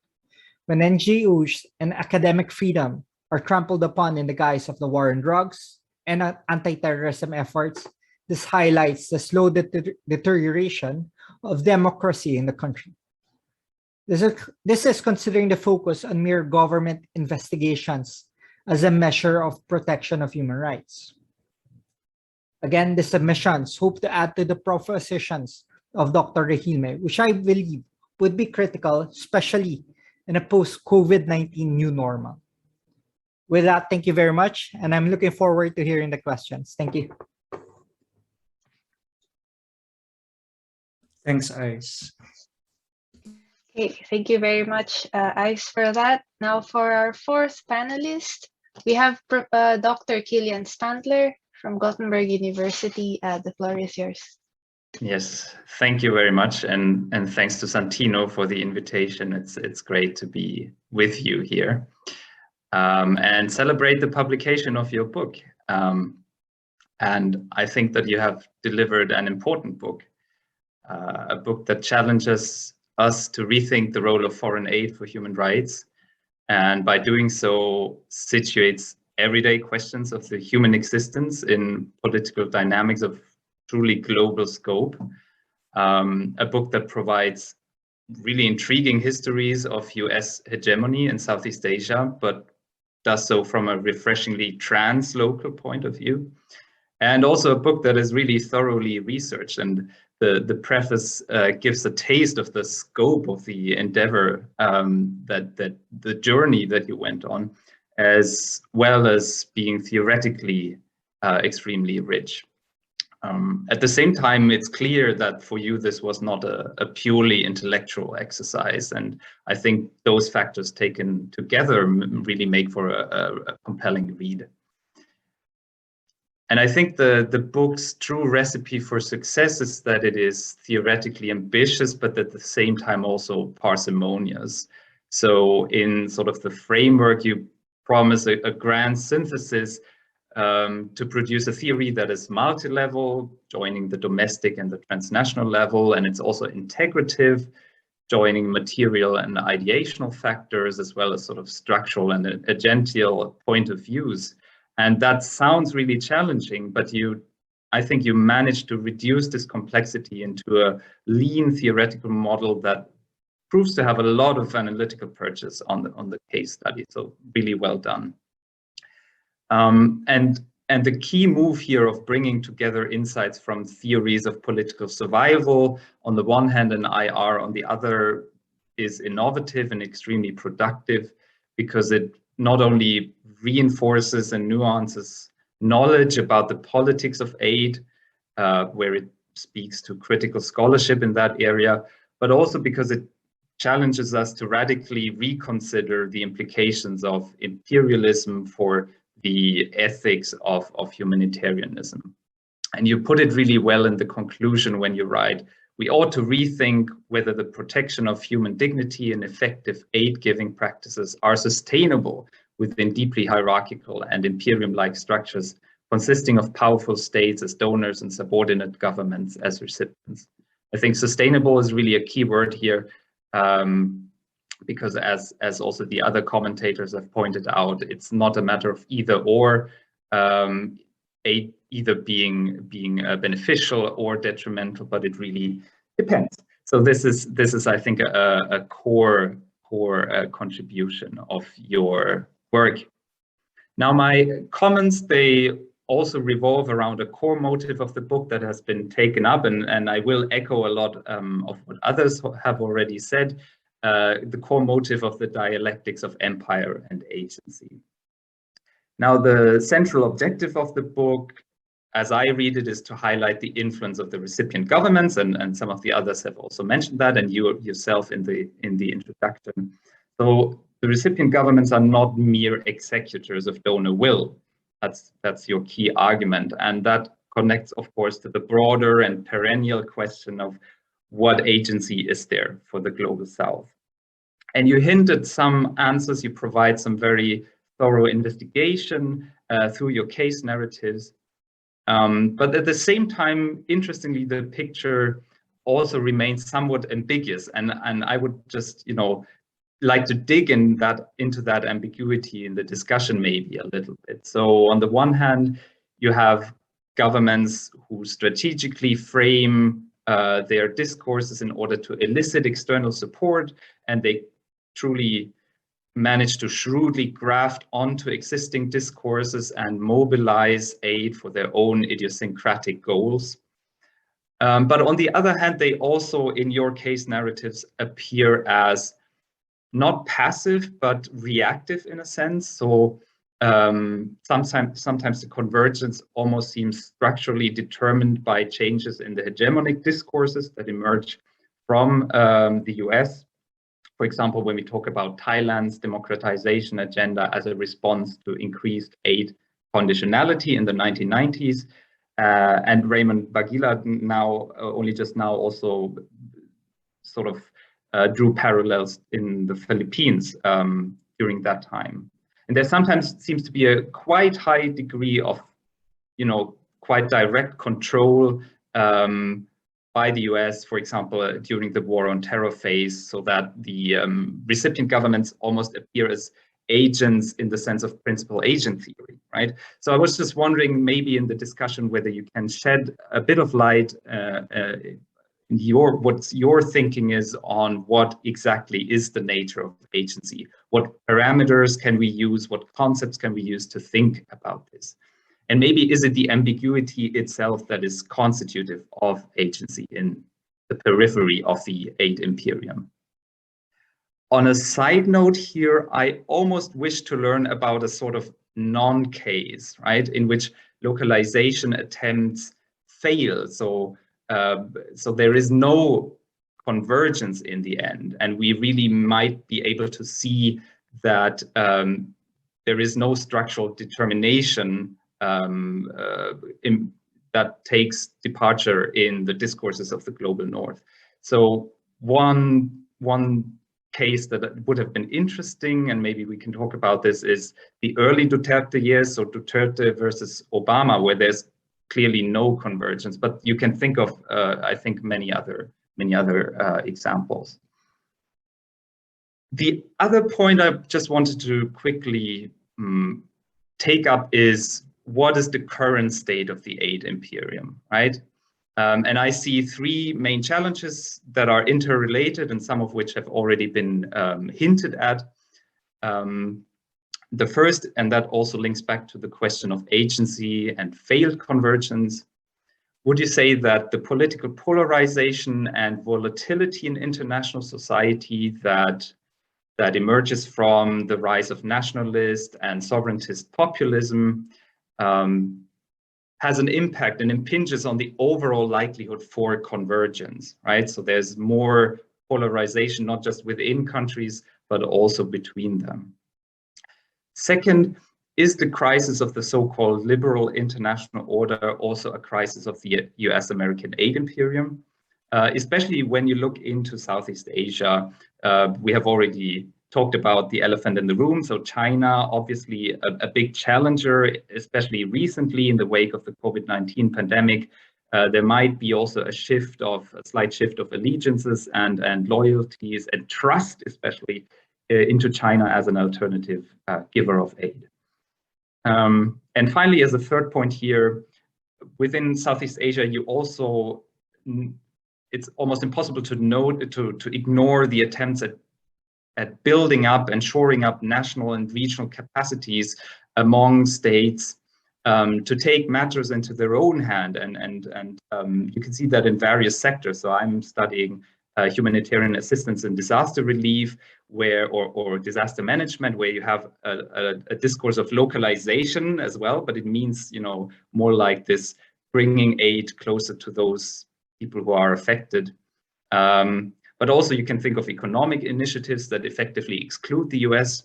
S6: When NGOs and academic freedom are trampled upon in the guise of the war on drugs and anti-terrorism efforts, this highlights the slow deterioration of democracy in the country. This is considering the focus on mere government investigations as a measure of protection of human rights. Again, the submissions hope to add to the propositions of Dr. Regilme, which I believe would be critical, especially in a post-COVID-19 new normal. With that, thank you very much, and I'm looking forward to hearing the questions. Thank you.
S2: Thanks, Ice.
S1: Okay, thank you very much, Ice, for that. Now for our fourth panelist, we have Dr. Kilian Spandler from Gothenburg University. The floor is yours.
S7: Yes, thank you very much, and thanks to Santino for the invitation. It's great to be with you here and celebrate the publication of your book. And I think that you have delivered an important book, a book that challenges us to rethink the role of foreign aid for human rights, and by doing so situates everyday questions of the human existence in political dynamics of truly global scope. A book that provides really intriguing histories of US hegemony in Southeast Asia, but does so from a refreshingly trans-local point of view. And also a book that is really thoroughly researched, and the preface gives a taste of the scope of the endeavor, that the journey that you went on, as well as being theoretically extremely rich. At the same time, it's clear that for you this was not a purely intellectual exercise, and I think those factors taken together really make for a compelling read. And I think the book's true recipe for success is that it is theoretically ambitious, but at the same time also parsimonious. So in sort of the framework, you promise a grand synthesis to produce a theory that is multi-level, joining the domestic and the transnational level, and it's also integrative, joining material and ideational factors, as well as sort of structural and agential point of views. And that sounds really challenging, but I think you managed to reduce this complexity into a lean theoretical model that proves to have a lot of analytical purchase on the case study. So really well done. And the key move here of bringing together insights from theories of political survival on the one hand and IR on the other is innovative and extremely productive, because it not only reinforces and nuances knowledge about the politics of aid, where it speaks to critical scholarship in that area, but also because it challenges us to radically reconsider the implications of imperialism for the ethics of humanitarianism. And you put it really well in the conclusion when you write, we ought to rethink whether the protection of human dignity and effective aid-giving practices are sustainable within deeply hierarchical and imperium-like structures consisting of powerful states as donors and subordinate governments as recipients. I think sustainable is really a key word here, because as also the other commentators have pointed out, it's not a matter of either or, aid either being beneficial or detrimental, but it really depends. So this is I think a core contribution of your work. Now my comments, they also revolve around a core motive of the book that has been taken up, and I will echo a lot of what others have already said, the core motive of the dialectics of empire and agency. Now, the central objective of the book, as I read it, is to highlight the influence of the recipient governments, and some of the others have also mentioned that, and you yourself in the introduction. So the recipient governments are not mere executors of donor will. That's your key argument, and that connects, of course, to the broader and perennial question of what agency is there for the global South. And you hinted some answers, you provide some very thorough investigation through your case narratives. But at the same time, interestingly, the picture also remains somewhat ambiguous. And I would just, like to dig into that ambiguity in the discussion maybe a little bit. So on the one hand, you have governments who strategically frame their discourses in order to elicit external support, and they truly manage to shrewdly graft onto existing discourses and mobilize aid for their own idiosyncratic goals. But on the other hand, they also, in your case narratives, appear as not passive, but reactive in a sense. So sometimes the convergence almost seems structurally determined by changes in the hegemonic discourses that emerge from the US. For example, when we talk about Thailand's democratization agenda as a response to increased aid conditionality in the 1990s, and Raymond Baguilat only just now also sort of drew parallels in the Philippines during that time. And there sometimes seems to be a quite high degree of, quite direct control by the US, for example, during the War on Terror phase, so that the recipient governments almost appear as agents in the sense of principal agent theory, right? So I was just wondering, maybe in the discussion, whether you can shed a bit of light what your thinking is on what exactly is the nature of agency. What parameters can we use? What concepts can we use to think about this? And maybe is it the ambiguity itself that is constitutive of agency in the periphery of the aid imperium? On a side note here, I almost wish to learn about a sort of non-case, right, in which localization attempts fail. So there is no convergence in the end, and we really might be able to see that there is no structural determination that takes departure in the discourses of the global north. So one case that would have been interesting, and maybe we can talk about this, is the early Duterte years, so Duterte versus Obama, where there's clearly no convergence, but you can think of, I think, many other examples. The other point I just wanted to quickly take up is, what is the current state of the aid imperium, right? And I see three main challenges that are interrelated, and some of which have already been hinted at. The first, and that also links back to the question of agency and failed convergence, would you say that the political polarization and volatility in international society that emerges from the rise of nationalist and sovereigntist populism has an impact and impinges on the overall likelihood for convergence, right? So there's more polarization, not just within countries, but also between them. Second, is the crisis of the so-called liberal international order also a crisis of the US-American aid imperium? Especially when you look into Southeast Asia, we have already talked about the elephant in the room. So China, obviously a big challenger, especially recently in the wake of the COVID-19 pandemic. There might be also a slight shift of allegiances and loyalties and trust, especially into China as an alternative giver of aid. And finally, as a third point here, within Southeast Asia, you also, it's almost impossible to ignore the attempts at building up and shoring up national and regional capacities among states to take matters into their own hand. And you can see that in various sectors. So I'm studying humanitarian assistance and disaster relief, or disaster management, where you have a discourse of localization as well, but it means, more like this bringing aid closer to those people who are affected. But also you can think of economic initiatives that effectively exclude the US.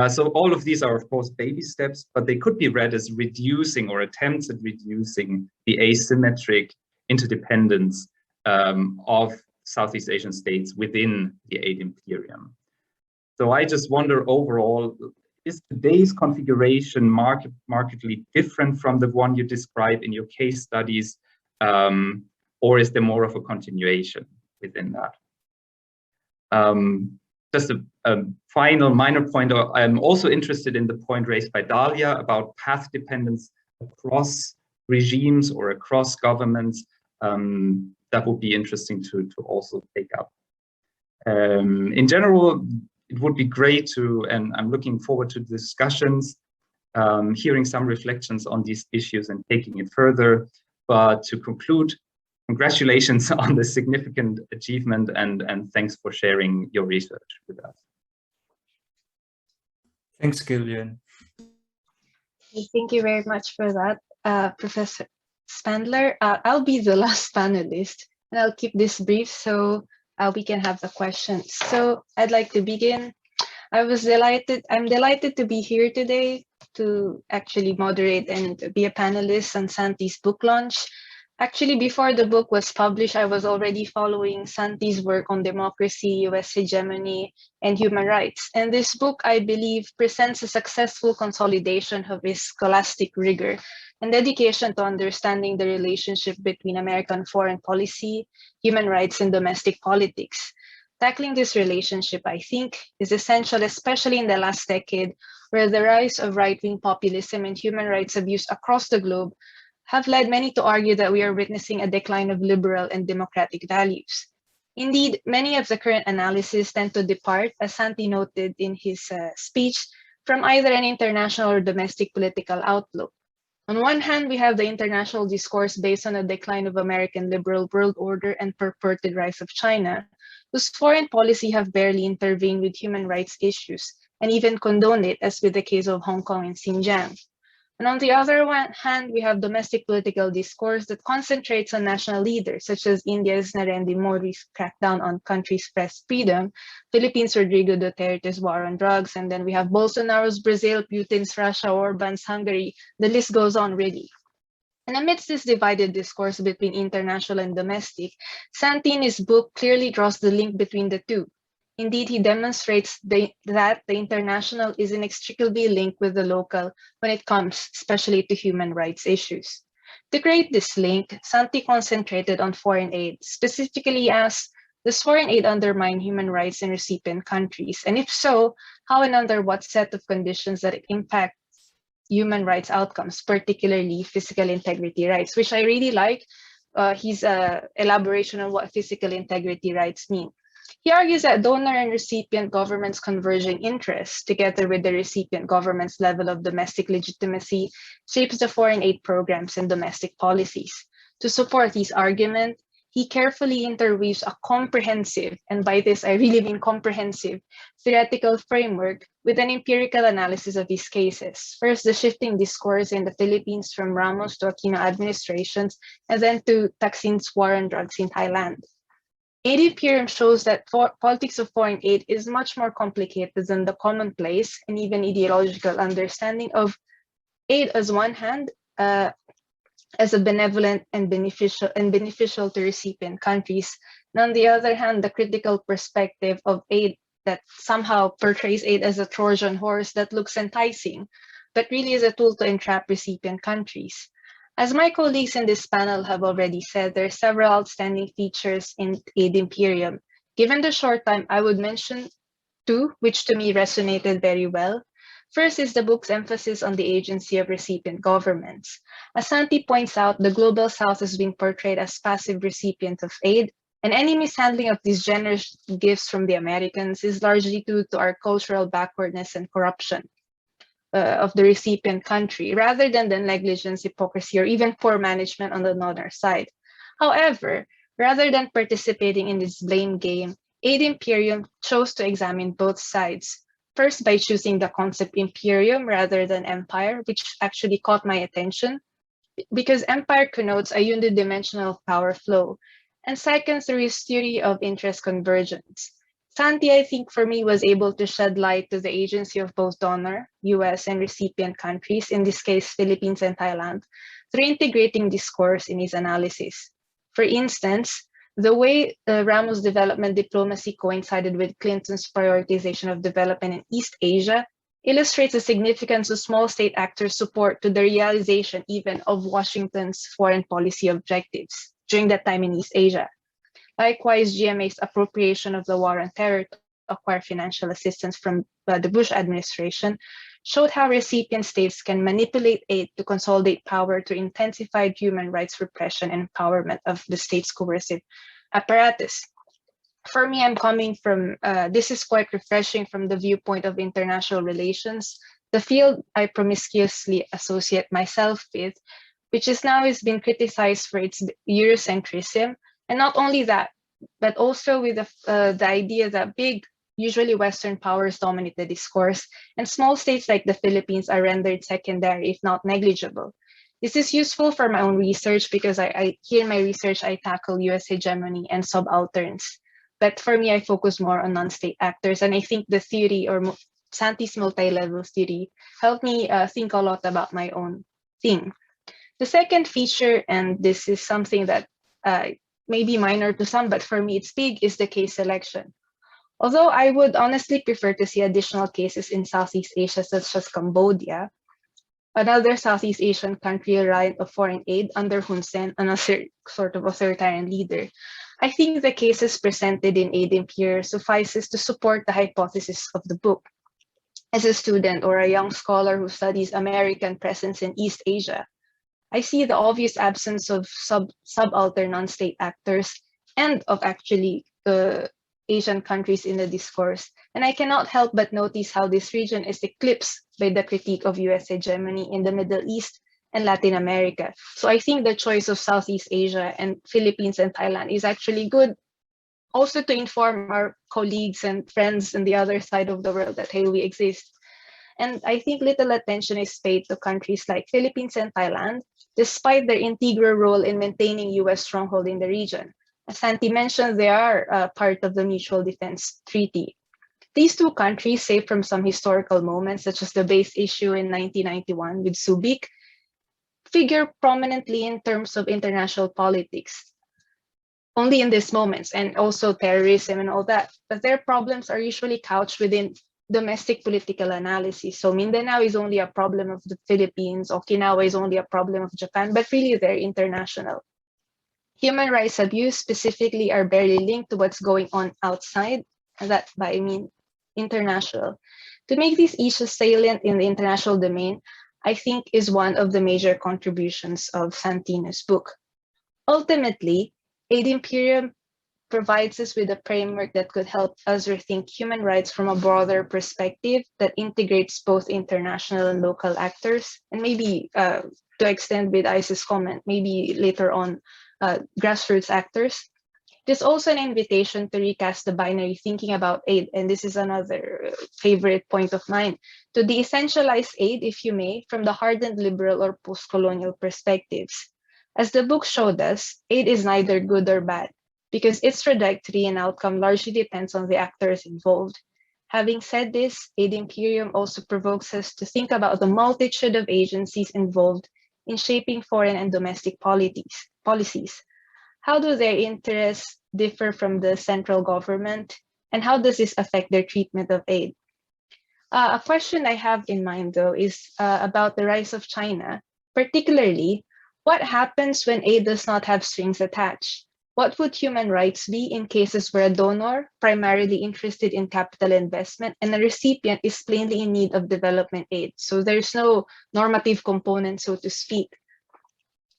S7: So all of these are, of course, baby steps, but they could be read as reducing or attempts at reducing the asymmetric interdependence of Southeast Asian states within the aid imperium. So I just wonder, overall, is today's configuration markedly different from the one you describe in your case studies, or is there more of a continuation within that? Just a final minor point, I'm also interested in the point raised by Dahlia about path dependence across regimes or across governments. That would be interesting to also take up. In general, it would be great and I'm looking forward to discussions, hearing some reflections on these issues and taking it further. But to conclude, congratulations on the significant achievement, and thanks for sharing your research with us.
S2: Thanks, Kilian.
S1: Thank you very much for that, Professor Spandler. I'll be the last panelist, and I'll keep this brief so we can have the questions. So I'd like to begin. I'm delighted to be here today to actually moderate and be a panelist on Santi's book launch. Actually, before the book was published, I was already following Santi's work on democracy, US hegemony, and human rights. And this book, I believe, presents a successful consolidation of his scholastic rigor and dedication to understanding the relationship between American foreign policy, human rights, and domestic politics. Tackling this relationship, I think, is essential, especially in the last decade, where the rise of right-wing populism and human rights abuse across the globe have led many to argue that we are witnessing a decline of liberal and democratic values. Indeed, many of the current analyses tend to depart, as Santi noted in his speech, from either an international or domestic political outlook. On one hand, we have the international discourse based on a decline of American liberal world order and purported rise of China, whose foreign policy have barely intervened with human rights issues, and even condoned it, as with the case of Hong Kong and Xinjiang. And on the other hand, we have domestic political discourse that concentrates on national leaders, such as India's Narendra Modi's crackdown on country's press freedom, Philippines' Rodrigo Duterte's war on drugs, and then we have Bolsonaro's Brazil, Putin's Russia, Orban's Hungary. The list goes on, really. And amidst this divided discourse between international and domestic, Santini's book clearly draws the link between the two. Indeed, he demonstrates that the international is inextricably linked with the local when it comes especially to human rights issues. To create this link, Santi concentrated on foreign aid, specifically asked, does foreign aid undermine human rights in recipient countries? And if so, how and under what set of conditions that it impacts human rights outcomes, particularly physical integrity rights, which I really like his elaboration on what physical integrity rights mean. He argues that donor and recipient governments' converging interests, together with the recipient government's level of domestic legitimacy, shapes the foreign aid programs and domestic policies. To support his argument, he carefully interweaves a comprehensive, and by this I really mean comprehensive, theoretical framework with an empirical analysis of these cases. First, the shifting discourse in the Philippines from Ramos to Aquino administrations, and then to Thaksin's war on drugs in Thailand. Aid Imperium shows that politics of foreign aid is much more complicated than the commonplace and even ideological understanding of aid as one hand, as a benevolent and beneficial to recipient countries, and on the other hand, the critical perspective of aid that somehow portrays aid as a Trojan horse that looks enticing, but really is a tool to entrap recipient countries. As my colleagues in this panel have already said, there are several outstanding features in Aid Imperium. Given the short time, I would mention two, which to me resonated very well. First is the book's emphasis on the agency of recipient governments. As Santi points out, the Global South is being portrayed as passive recipient of aid, and any mishandling of these generous gifts from the Americans is largely due to our cultural backwardness and corruption of the recipient country, rather than the negligence, hypocrisy, or even poor management on the donor side. However, rather than participating in this blame game, Aid Imperium chose to examine both sides. First, by choosing the concept imperium rather than empire, which actually caught my attention, because empire connotes a unidimensional power flow. And second, through his theory of interest convergence. Santi, I think, for me, was able to shed light to the agency of both donor, US, and recipient countries, in this case, Philippines and Thailand, through integrating discourse in his analysis. For instance, the way Ramos' development diplomacy coincided with Clinton's prioritization of development in East Asia illustrates the significance of small state actors' support to the realization even of Washington's foreign policy objectives during that time in East Asia. Likewise, GMA's appropriation of the war on terror to acquire financial assistance from the Bush administration showed how recipient states can manipulate aid to consolidate power to intensify human rights repression and empowerment of the state's coercive apparatus. For me, I'm coming from, this is quite refreshing from the viewpoint of international relations, the field I promiscuously associate myself with, which is now has been criticized for its Eurocentrism. And not only that, but also with the idea that big, usually Western powers dominate the discourse, and small states like the Philippines are rendered secondary, if not negligible. This is useful for my own research because here in my research, I tackle US hegemony and subalterns. But for me, I focus more on non-state actors. And I think the theory, or Santi's multi-level theory, helped me think a lot about my own thing. The second feature, and this is something that may be minor to some, but for me it's big, is the case selection. Although I would honestly prefer to see additional cases in Southeast Asia, such as Cambodia, another Southeast Asian country reliant of foreign aid under Hun Sen, another sort of authoritarian leader. I think the cases presented in Aid Imperium suffices to support the hypothesis of the book. As a student or a young scholar who studies American presence in East Asia, I see the obvious absence of subaltern non-state actors and of actually Asian countries in the discourse. And I cannot help but notice how this region is eclipsed by the critique of US hegemony in the Middle East and Latin America. So I think the choice of Southeast Asia and Philippines and Thailand is actually good also to inform our colleagues and friends on the other side of the world that, hey, we exist. And I think little attention is paid to countries like Philippines and Thailand, despite their integral role in maintaining US stronghold in the region. As Santi mentioned, they are part of the Mutual Defense Treaty. These two countries, save from some historical moments, such as the base issue in 1991 with Subic, figure prominently in terms of international politics, only in these moments, and also terrorism and all that. But their problems are usually couched within domestic political analysis. So Mindanao is only a problem of the Philippines, Okinawa is only a problem of Japan, but really they're international. Human rights abuse specifically are barely linked to what's going on outside, and that by I mean international. To make these issues salient in the international domain, I think is one of the major contributions of Santino's book. Ultimately, Aid Imperium provides us with a framework that could help us rethink human rights from a broader perspective that integrates both international and local actors, and maybe to extend with Ice's comment, maybe later on grassroots actors. It is also an invitation to recast the binary thinking about aid, and this is another favorite point of mine, to de-essentialize aid, if you may, from the hardened liberal or post-colonial perspectives. As the book showed us, aid is neither good or bad, because its trajectory and outcome largely depends on the actors involved. Having said this, Aid Imperium also provokes us to think about the multitude of agencies involved in shaping foreign and domestic policies. How do their interests differ from the central government, and how does this affect their treatment of aid? A question I have in mind, though, is about the rise of China, particularly what happens when aid does not have strings attached? What would human rights be in cases where a donor, primarily interested in capital investment, and a recipient is plainly in need of development aid? So there's no normative component, so to speak.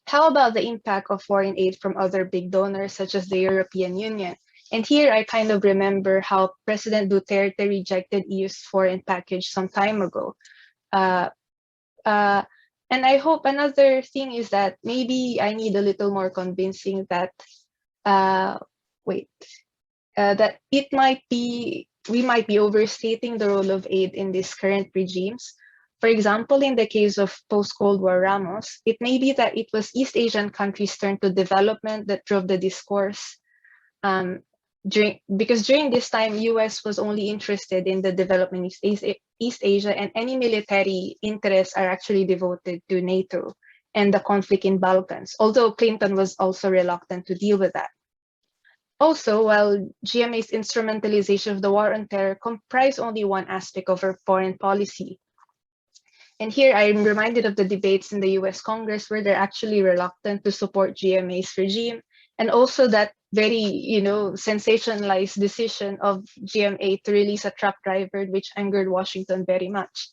S1: How about the impact of foreign aid from other big donors, such as the European Union? And here I kind of remember how President Duterte rejected EU's foreign package some time ago. And I hope another thing is that maybe I need a little more convincing that that we might be overstating the role of aid in these current regimes. For example, in the case of post-Cold War Ramos, it may be that it was East Asian countries' turn to development that drove the discourse. Because during this time, US was only interested in the development of East Asia, and any military interests are actually devoted to NATO and the conflict in Balkans, although Clinton was also reluctant to deal with that. Also, while GMA's instrumentalization of the war on terror comprised only one aspect of her foreign policy, and here I'm reminded of the debates in the US Congress where they're actually reluctant to support GMA's regime, and also that very, sensationalized decision of GMA to release a truck driver, which angered Washington very much.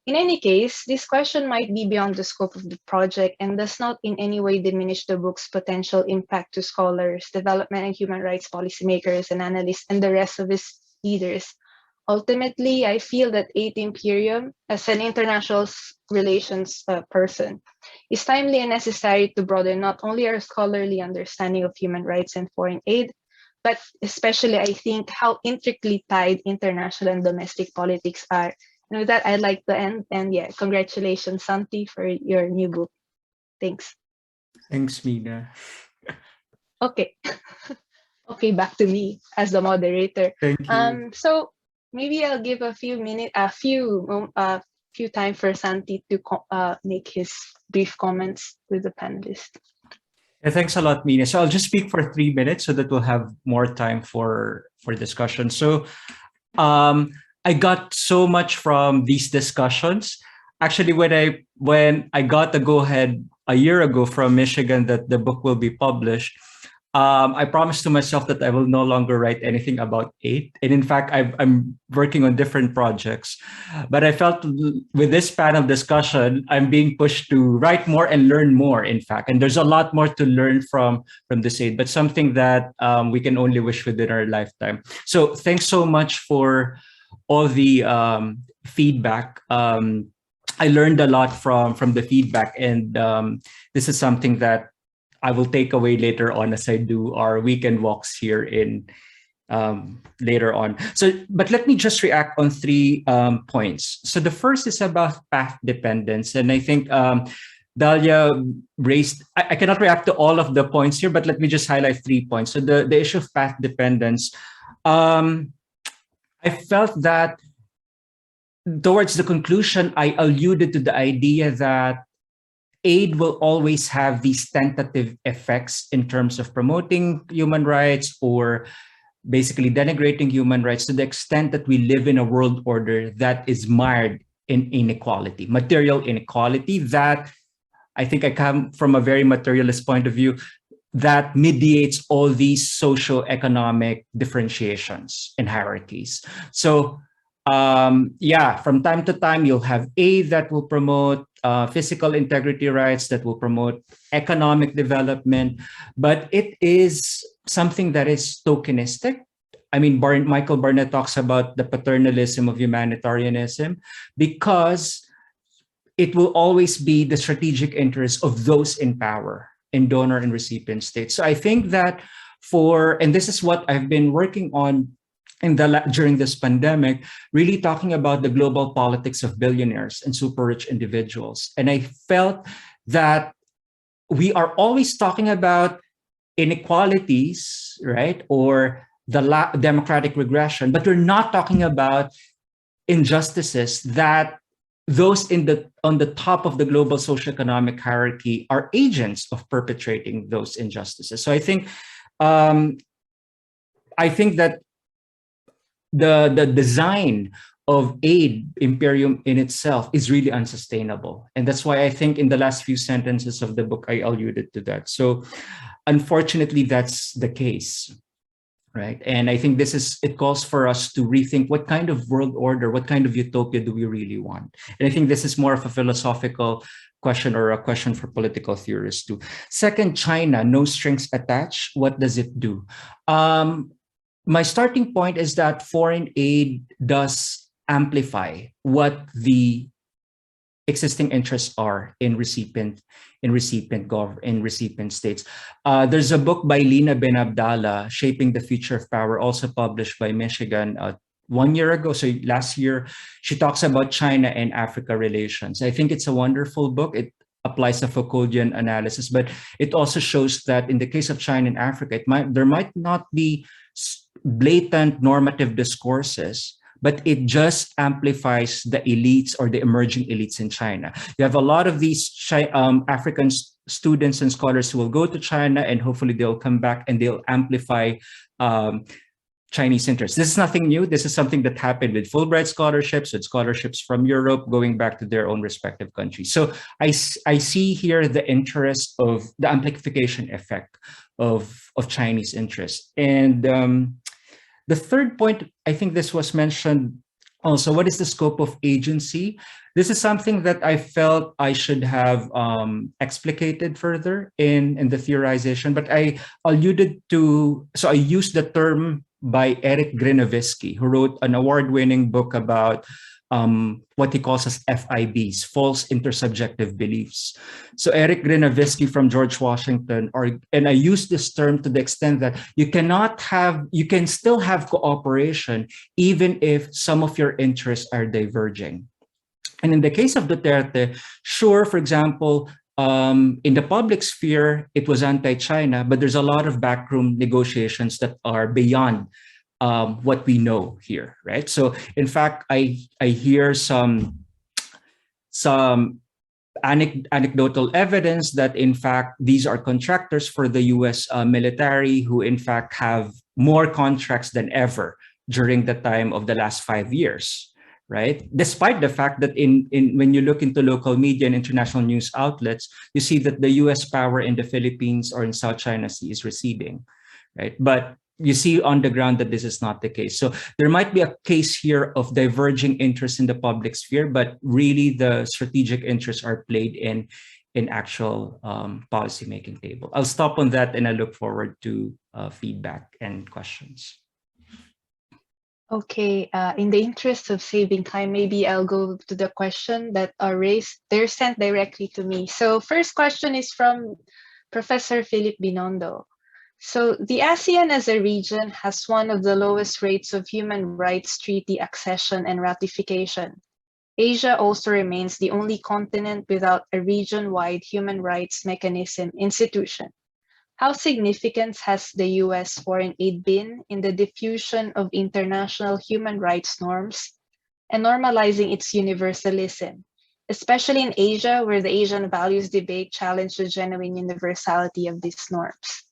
S1: In any case, this question might be beyond the scope of the project and does not in any way diminish the book's potential impact to scholars, development and human rights policymakers and analysts, and the rest of its readers. Ultimately, I feel that Aid Imperium, as an international relations person, is timely and necessary to broaden not only our scholarly understanding of human rights and foreign aid, but especially, I think, how intricately tied international and domestic politics are. And with that, I'd like to end. And yeah, congratulations, Santi, for your new book. Thanks.
S2: Thanks, Mina.
S1: Okay. Okay, back to me as the moderator.
S2: Thank you.
S1: So maybe I'll give a few time for Santi to make his brief comments with the panelists.
S2: Yeah, thanks a lot, Mina. So I'll just speak for 3 minutes so that we'll have more time for discussion. So I got so much from these discussions. Actually, when I got the go-ahead a year ago from Michigan that the book will be published, I promised to myself that I will no longer write anything about aid. And in fact, I'm working on different projects. But I felt with this panel discussion, I'm being pushed to write more and learn more, in fact. And there's a lot more to learn from this aid, but something that we can only wish within our lifetime. So thanks so much for all the feedback. I learned a lot from the feedback, and this is something that I will take away later on as I do our weekend walks here in later on. So, but let me just react on 3 points. So the first is about path dependence. And I think Dahlia raised, I cannot react to all of the points here, but let me just highlight 3 points. So the issue of path dependence, I felt that towards the conclusion, I alluded to the idea that aid will always have these tentative effects in terms of promoting human rights or basically denigrating human rights to the extent that we live in a world order that is mired in inequality, material inequality that I think I come from a very materialist point of view that mediates all these socio-economic differentiations and hierarchies. So yeah, from time to time, you'll have aid that will promote physical integrity rights, that will promote economic development, but it is something that is tokenistic. I mean, Michael Barnett talks about the paternalism of humanitarianism because it will always be the strategic interest of those in power in donor and recipient states. So I think that and this is what I've been working on during this pandemic, really talking about the global politics of billionaires and super rich individuals. And I felt that we are always talking about inequalities, right? Or the democratic regression, but we're not talking about injustices that those on the top of the global socioeconomic hierarchy are agents of perpetrating those injustices. So I think that the design of aid Imperium in itself is really unsustainable. And that's why I think in the last few sentences of the book, I alluded to that. So unfortunately, that's the case, right? And I think it calls for us to rethink what kind of world order, what kind of utopia do we really want? And I think this is more of a philosophical question or a question for political theorists too. Second, China, no strings attached. What does it do? My starting point is that foreign aid does amplify what the existing interests are in recipient states. There's a book by Lina Ben Abdallah, Shaping the Future of Power, also published by Michigan 1 year ago. So last year, she talks about China and Africa relations. I think it's a wonderful book. It applies a Foucauldian analysis, but it also shows that in the case of China and Africa, there might not be blatant normative discourses, but it just amplifies the elites or the emerging elites in China. You have a lot of these African students and scholars who will go to China and hopefully they'll come back and they'll amplify Chinese interests. This is nothing new. This is something that happened with Fulbright scholarships, with scholarships from Europe going back to their own respective countries. So I see here the interest of the amplification effect of Chinese interests. And the third point, I think this was mentioned also, what is the scope of agency? This is something that I felt I should have explicated further in the theorization, but I alluded to, so I used the term by Eric Grinovisky, who wrote an award-winning book about what he calls as FIBs, false intersubjective beliefs. So Eric Grinovisky from George Washington, and I use this term to the extent that you can still have cooperation even if some of your interests are diverging. And in the case of Duterte, sure, for example, in the public sphere, it was anti-China, but there's a lot of backroom negotiations that are beyond what we know here, right? So in fact, I hear some anecdotal evidence that in fact, these are contractors for the US military who in fact have more contracts than ever during the time of the last 5 years, right? Despite the fact that when you look into local media and international news outlets, you see that the US power in the Philippines or in South China Sea is receding, right? But you see on the ground that this is not the case. So there might be a case here of diverging interests in the public sphere, but really the strategic interests are played in actual policymaking table. I'll stop on that and I look forward to feedback and questions.
S1: Okay, in the interest of saving time, maybe I'll go to the question that are raised. They're sent directly to me. So first question is from Professor Philip Binondo. So the ASEAN as a region has one of the lowest rates of human rights treaty accession and ratification. Asia also remains the only continent without a region-wide human rights mechanism institution. How significant has the US foreign aid been in the diffusion of international human rights norms and normalizing its universalism, especially in Asia, where the Asian values debate challenged the genuine universality of these norms?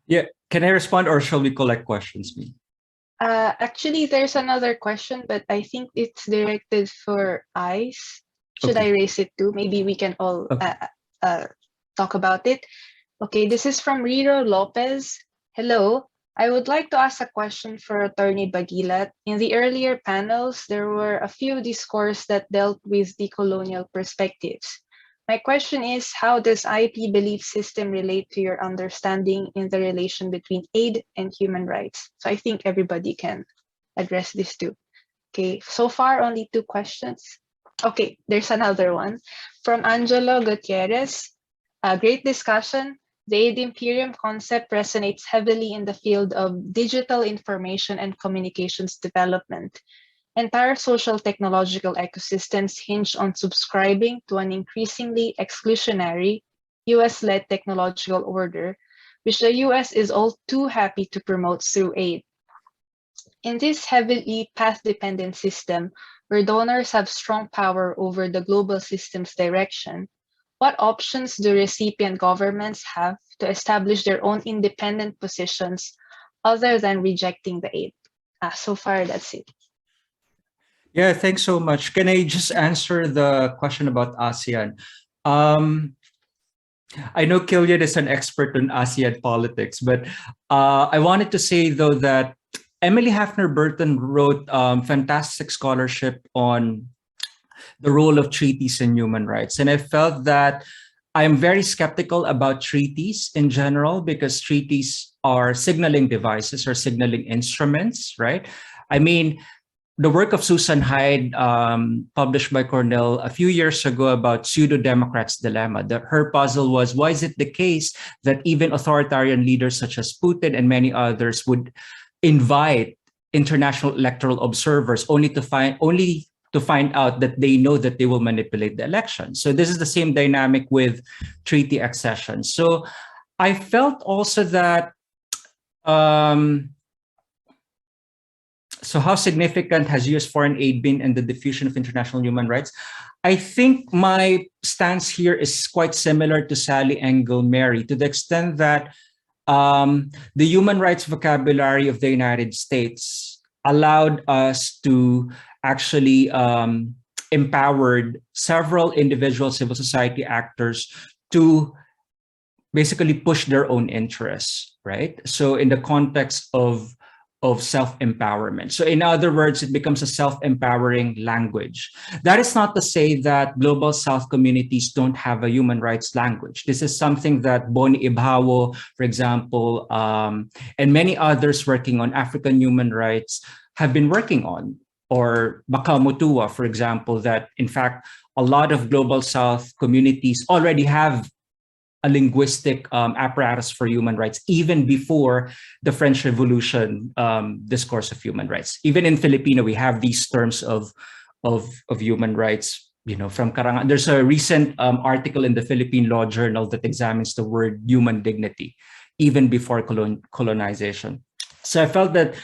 S2: Yeah, can I respond or shall we collect questions, me?
S1: Actually, there's another question, but I think it's directed for ICE. Should I
S2: Okay.
S1: raise it too? Maybe we can all
S2: Okay.
S1: talk about it. Okay, this is from Riro Lopez. Hello, I would like to ask a question for Attorney Baguilat. In the earlier panels, there were a few discourse that dealt with decolonial perspectives. My question is, how does IP belief system relate to your understanding in the relation between aid and human rights? So I think everybody can address this too. Okay, so far only 2 questions. Okay, there's another one from Angelo Gutierrez. A great discussion. The aid imperium concept resonates heavily in the field of digital information and communications development. Entire social technological ecosystems hinge on subscribing to an increasingly exclusionary US-led technological order, which the US is all too happy to promote through aid. In this heavily path-dependent system, where donors have strong power over the global system's direction, what options do recipient governments have to establish their own independent positions other than rejecting the aid? So far, that's it.
S2: Yeah, thanks so much. Can I just answer the question about ASEAN? I know Kilian is an expert on ASEAN politics, but I wanted to say, though, that Emily Hafner Burton wrote fantastic scholarship on the role of treaties in human rights. And I felt that I'm very skeptical about treaties in general because treaties are signaling devices or signaling instruments, right? I mean, the work of Susan Hyde, published by Cornell a few years ago about pseudo-democrats' dilemma. Her puzzle was, why is it the case that even authoritarian leaders such as Putin and many others would invite international electoral observers only to find out that they know that they will manipulate the election. So this is the same dynamic with treaty accession. So I felt also that so how significant has US foreign aid been in the diffusion of international human rights? I think my stance here is quite similar to Sally Engel Mary, to the extent that the human rights vocabulary of the United States allowed us to actually empowered several individual civil society actors to basically push their own interests, right? So in the context of self-empowerment. So in other words, it becomes a self-empowering language. That is not to say that Global South communities don't have a human rights language. This is something that Boni Ibhawo, for example, and many others working on African human rights have been working on. Or Baka Mutua, for example, that in fact, a lot of Global South communities already have a linguistic apparatus for human rights, even before the French Revolution discourse of human rights. Even in Filipino, we have these terms of human rights, you know, from Karangan. There's a recent article in the Philippine Law Journal that examines the word human dignity, even before colonization. So I felt that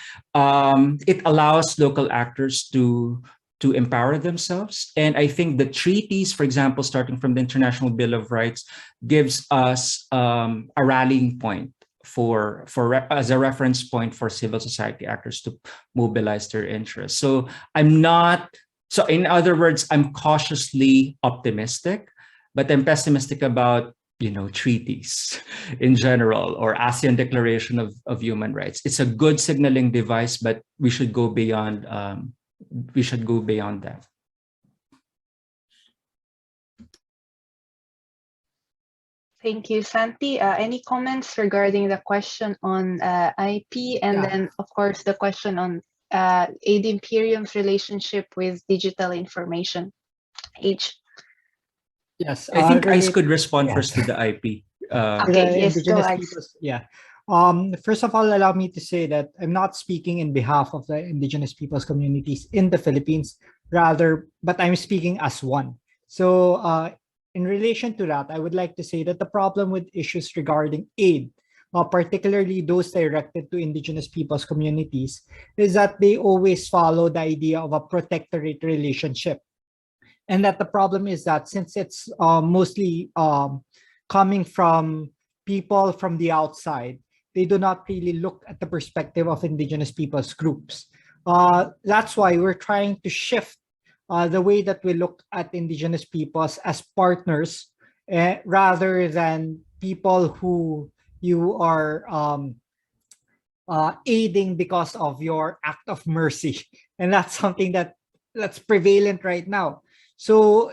S2: it allows local actors to empower themselves. And I think the treaties, for example, starting from the International Bill of Rights, gives us a rallying point as a reference point for civil society actors to mobilize their interests. So so in other words, I'm cautiously optimistic, but I'm pessimistic about, you know, treaties in general or ASEAN Declaration of Human Rights. It's a good signaling device, but we should go beyond that.
S1: Thank you, Santi. Any comments regarding the question on IP and then, of course, the question on aid imperium's relationship with digital information age?
S6: Yes,
S2: I think Ice
S6: relate.
S2: could respond
S6: Yeah.
S2: first to the IP.
S6: To
S1: Okay,
S6: the
S1: yes, go
S6: indigenous
S1: Ice.
S6: peoples. Yeah. First of all, allow me to say that I'm not speaking in behalf of the indigenous peoples communities in the Philippines, rather, but I'm speaking as one. So, in relation to that, I would like to say that the problem with issues regarding aid, particularly those directed to indigenous peoples communities, is that they always follow the idea of a protectorate relationship. And that the problem is that since it's mostly coming from people from the outside, they do not really look at the perspective of indigenous peoples groups. That's why we're trying to shift the way that we look at indigenous peoples as partners, rather than people who you are aiding because of your act of mercy. And that's something that's prevalent right now. So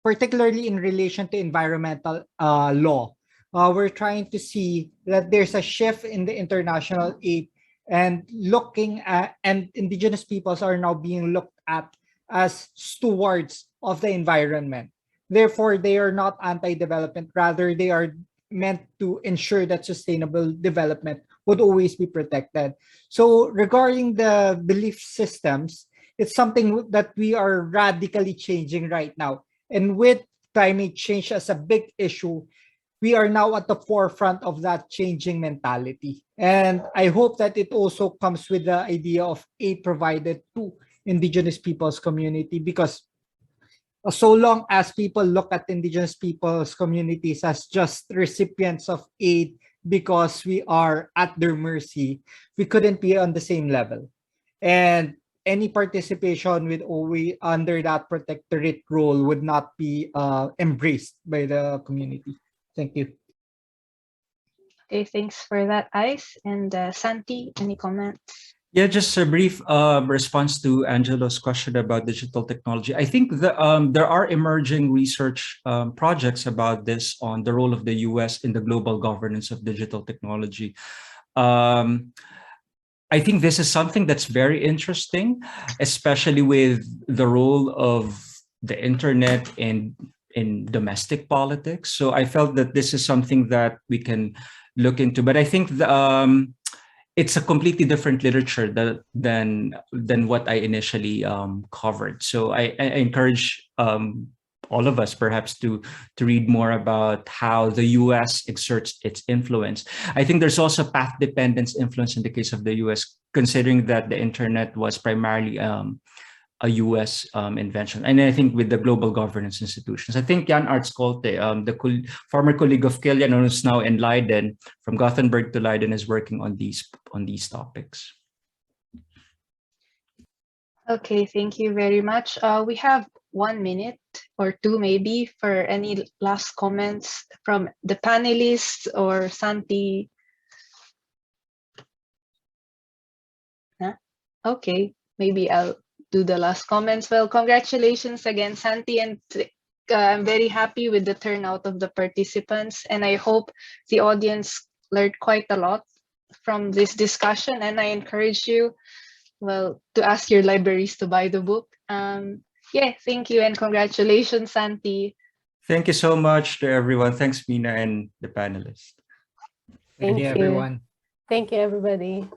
S6: particularly in relation to environmental law, we're trying to see that there's a shift in the international aid, and looking at, and indigenous peoples are now being looked at as stewards of the environment. Therefore, they are not anti-development, rather they are meant to ensure that sustainable development would always be protected. So regarding the belief systems, it's something that we are radically changing right now. And with climate change as a big issue, we are now at the forefront of that changing mentality. And I hope that it also comes with the idea of aid provided to indigenous people's community, because so long as people look at indigenous people's communities as just recipients of aid because we are at their mercy, we couldn't be on the same level. And any participation with OE under that protectorate role would not be embraced by the community. Thank you.
S1: Okay, thanks for that, Ice. And Santi, any comments?
S2: Yeah, just a brief response to Angelo's question about digital technology. I think there are emerging research projects about this on the role of the US in the global governance of digital technology. I think this is something that's very interesting, especially with the role of the internet in domestic politics. So I felt that this is something that we can look into. But I think it's a completely different literature than what I initially covered. So I encourage all of us perhaps to read more about how the US exerts its influence. I think there's also path dependence influence in the case of the US, considering that the internet was primarily a US invention. And I think with the global governance institutions, I think Jan Artskolte, the former colleague of Kilian, who's now in Leiden, from Gothenburg to Leiden, is working on these topics.
S1: Okay, thank you very much. We have 1 minute or two maybe for any last comments from the panelists or Santi. Huh? Okay, maybe I'll do the last comments. Well, congratulations again, Santi, and I'm very happy with the turnout of the participants, and I hope the audience learned quite a lot from this discussion, and I encourage you, well, to ask your libraries to buy the book. Yeah, thank you and congratulations, Santi.
S2: Thank you so much to everyone. Thanks, Mina and the panelists.
S6: Thank you, everyone.
S3: Thank you, everybody.